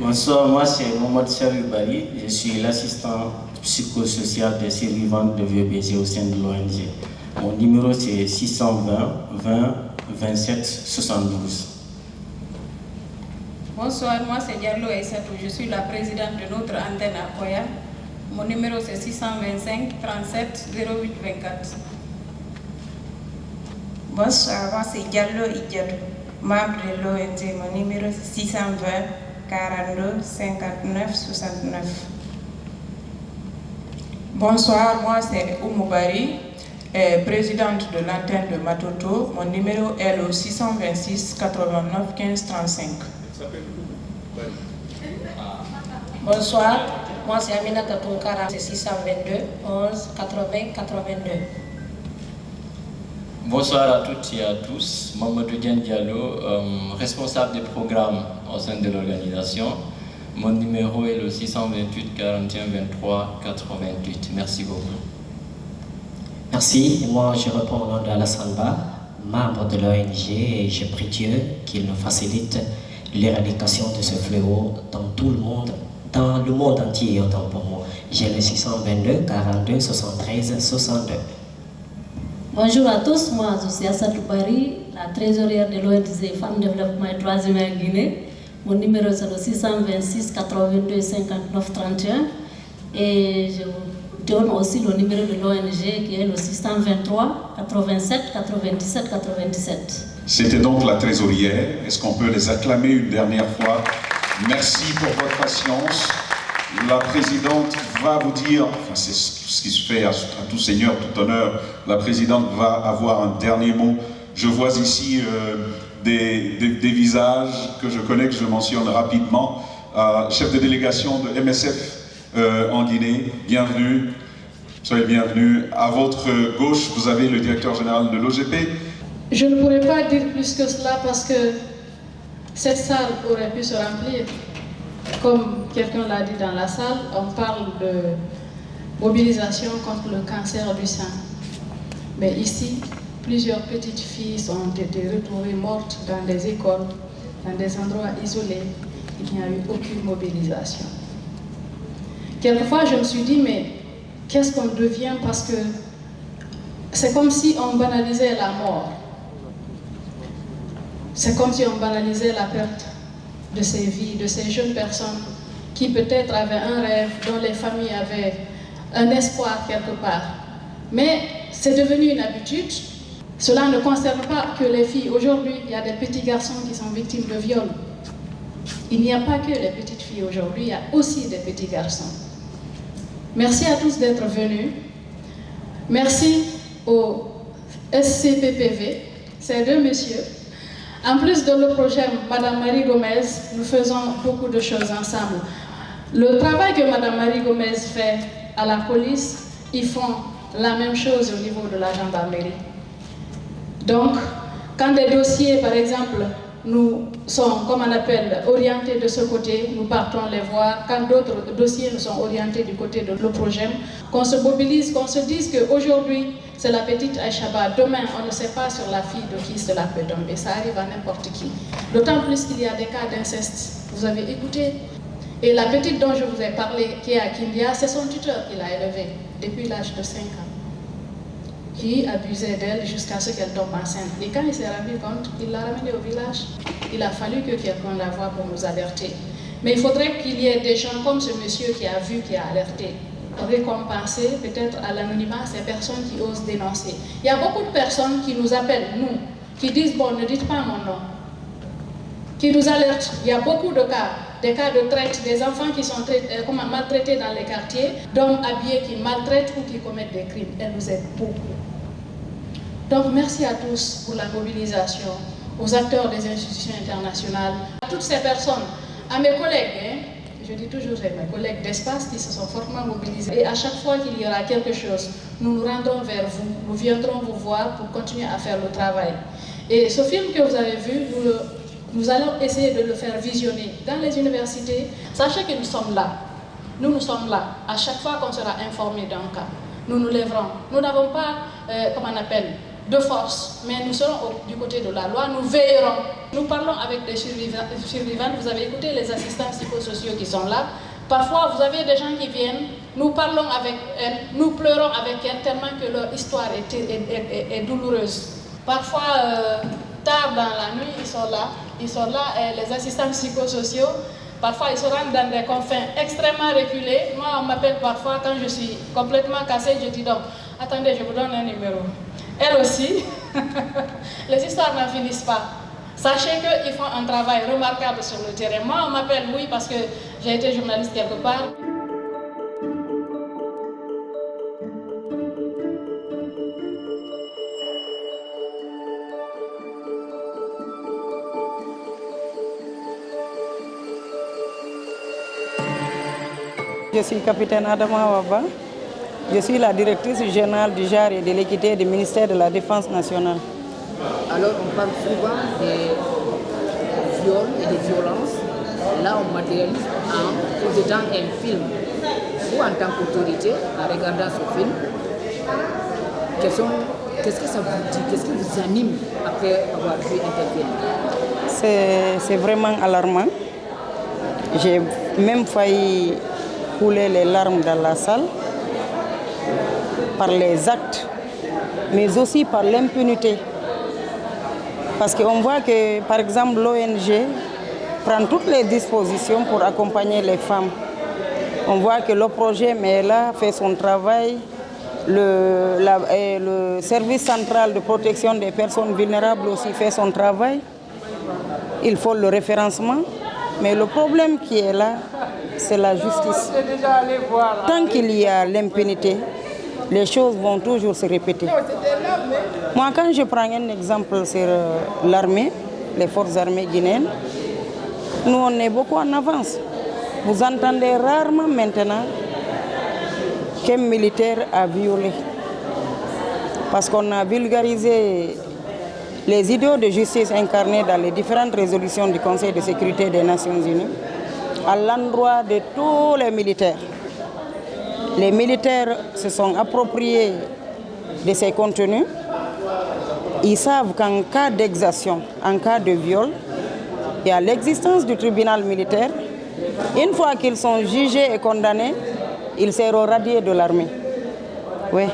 Bonsoir, moi c'est Mohamed Sharif Bari, je suis l'assistant psychosocial des survivants de vieux baisers au sein de l'ONG. Mon numéro c'est 620 20 27 72. Bonsoir, moi c'est Diallo Aïssatou, je suis la présidente de notre antenne à Koya. Mon numéro c'est 625 37 08 24. Bonsoir, moi c'est Diallo Idjadou, membre de l'ONG. Mon numéro c'est 620 42 59 69. Bonsoir, moi c'est Oumou Bari, présidente de l'antenne de Matoto. Mon numéro est le 626 89 15 35. Bonsoir, moi c'est Aminata Tonkara, c'est 622 11 80 82. Bonsoir à toutes et à tous, Mamadou Diane Diallo, responsable des programmes au sein de l'organisation. Mon numéro est le 628 41 23 88. Merci beaucoup. Merci. Moi, je réponds au nom d'Alassane Ba, membre de l'ONG, et je prie Dieu qu'il nous facilite l'éradication de ce fléau dans tout le monde, dans le monde entier, autant pour moi. J'ai le 622 42 73 62. Bonjour à tous, moi je suis Assatou Bari, la trésorière de l'ONG Femmes Développement et Droits Humains Guinée. Mon numéro c'est le 626 82 59 31 et je vous donne aussi le numéro de l'ONG qui est le 623 87 97 97. C'était donc la trésorière. Est-ce qu'on peut les acclamer une dernière fois? Merci pour votre patience. La présidente va vous dire, enfin c'est ce qui se fait à tout seigneur, tout honneur, la présidente va avoir un dernier mot. Je vois ici des visages que je connais, que je mentionne rapidement. Chef de délégation de MSF en Guinée, bienvenue, soyez bienvenue. À votre gauche, vous avez le directeur général de l'OGP. Je ne pourrais pas dire plus que cela parce que cette salle aurait pu se remplir. Comme quelqu'un l'a dit dans la salle, on parle de mobilisation contre le cancer du sein. Mais ici, plusieurs petites filles ont été retrouvées mortes dans des écoles, dans des endroits isolés. Il n'y a eu aucune mobilisation. Quelquefois, je me suis dit, mais qu'est-ce qu'on devient? Parce que c'est comme si on banalisait la mort. C'est comme si on banalisait la perte de ces vies, de ces jeunes personnes qui peut-être avaient un rêve, dont les familles avaient un espoir quelque part. Mais c'est devenu une habitude. Cela ne concerne pas que les filles. Aujourd'hui, il y a des petits garçons qui sont victimes de viol. Il n'y a pas que les petites filles aujourd'hui, il y a aussi des petits garçons. Merci à tous d'être venus. Merci au SCPPV, ces deux messieurs. En plus de le projet Madame Marie Gomez, nous faisons beaucoup de choses ensemble. Le travail que Madame Marie Gomez fait à la police, ils font la même chose au niveau de la gendarmerie. Donc, quand des dossiers, par exemple, nous sont, comme on appelle, orientés de ce côté, nous partons les voir. Quand d'autres dossiers nous sont orientés du côté de l'OPROGEM, qu'on se mobilise, qu'on se dise qu'aujourd'hui, c'est la petite Aïchaba. Demain, on ne sait pas sur la fille de qui cela peut tomber. Ça arrive à n'importe qui. D'autant plus qu'il y a des cas d'inceste. Vous avez écouté. Et la petite dont je vous ai parlé, qui est à Kindia, c'est son tuteur qui l'a élevée depuis l'âge de 5 ans, qui abusait d'elle jusqu'à ce qu'elle tombe enceinte. Et quand il s'est rendu compte, il l'a ramenée au village. Il a fallu que quelqu'un la voie pour nous alerter. Mais il faudrait qu'il y ait des gens comme ce monsieur qui a vu, qui a alerté, récompenser peut-être à l'anonymat ces personnes qui osent dénoncer. Il y a beaucoup de personnes qui nous appellent, nous, qui disent, bon, ne dites pas mon nom, qui nous alertent. Il y a beaucoup de cas, des cas de traite, des enfants qui sont maltraités dans les quartiers, d'hommes habillés qui maltraitent ou qui commettent des crimes. Elles nous aident beaucoup. Donc merci à tous pour la mobilisation, aux acteurs des institutions internationales, à toutes ces personnes, à mes collègues, je dis toujours mes collègues d'espace qui se sont fortement mobilisés. Et à chaque fois qu'il y aura quelque chose, nous nous rendrons vers vous, nous viendrons vous voir pour continuer à faire le travail. Et ce film que vous avez vu, nous allons essayer de le faire visionner dans les universités. Sachez que nous sommes là. Nous sommes là. À chaque fois qu'on sera informé d'un cas, nous nous lèverons. Nous n'avons pas, comment on appelle, de force, mais nous serons du côté de la loi, nous veillerons. Nous parlons avec des survivantes, vous avez écouté les assistants psychosociaux qui sont là. Parfois, vous avez des gens qui viennent, nous parlons avec elles, nous pleurons avec elles tellement que leur histoire est douloureuse. Parfois, tard dans la nuit, ils sont là, et les assistants psychosociaux, parfois ils se rendent dans des confins extrêmement reculés. Moi, on m'appelle parfois quand je suis complètement cassée, je dis donc, attendez, je vous donne un numéro. Elles aussi, les histoires n'en finissent pas. Sachez qu'ils font un travail remarquable sur le terrain. Moi, on m'appelle, oui, parce que j'ai été journaliste quelque part. Je suis capitaine Adama Waba. Je suis la directrice générale du genre et de l'équité du ministère de la Défense nationale. Alors on parle souvent des viols et des violences. Là on matérialise en projetant un film. Vous en tant qu'autorité, en regardant ce film, qu'est-ce que ça vous dit? Qu'est-ce qui vous anime après avoir vu intervenir? C'est vraiment alarmant. J'ai même failli couler les larmes dans la salle par les actes, mais aussi par l'impunité. Parce qu'on voit que, par exemple, l'ONG prend toutes les dispositions pour accompagner les femmes. On voit que le projet est là, fait son travail. Le service central de protection des personnes vulnérables aussi fait son travail. Il faut le référencement. Mais le problème qui est là, c'est la justice. Tant qu'il y a l'impunité, les choses vont toujours se répéter. Moi, quand je prends un exemple sur l'armée, les forces armées guinéennes, nous, on est beaucoup en avance. Vous entendez rarement maintenant qu'un militaire a violé. Parce qu'on a vulgarisé les idéaux de justice incarnés dans les différentes résolutions du Conseil de sécurité des Nations Unies à l'endroit de tous les militaires. Les militaires se sont appropriés de ces contenus. Ils savent qu'en cas d'exaction, en cas de viol, il y a l'existence du tribunal militaire. Une fois qu'ils sont jugés et condamnés, ils seront radiés de l'armée. Oui,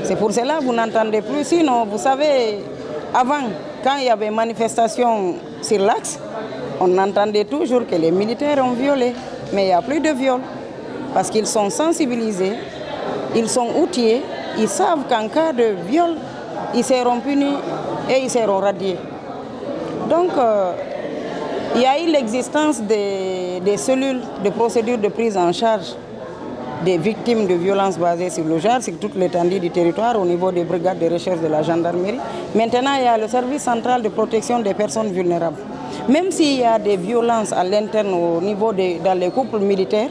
c'est pour cela que vous n'entendez plus. Sinon, vous savez, avant, quand il y avait manifestation sur l'axe, on entendait toujours que les militaires ont violé. Mais il n'y a plus de viol. Parce qu'ils sont sensibilisés, ils sont outillés, ils savent qu'en cas de viol, ils seront punis et ils seront radiés. Donc, il y a eu l'existence des cellules de procédure de prise en charge des victimes de violences basées sur le genre, sur toute l'étendue du territoire, au niveau des brigades de recherche de la gendarmerie. Maintenant, il y a le service central de protection des personnes vulnérables. Même s'il y a des violences à l'interne, au niveau dans les couples militaires,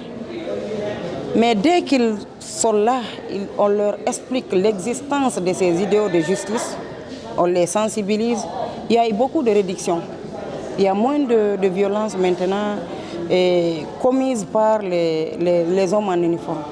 mais dès qu'ils sont là, on leur explique l'existence de ces idéaux de justice, on les sensibilise. Il y a eu beaucoup de réductions. Il y a moins de violences maintenant commises par les hommes en uniforme.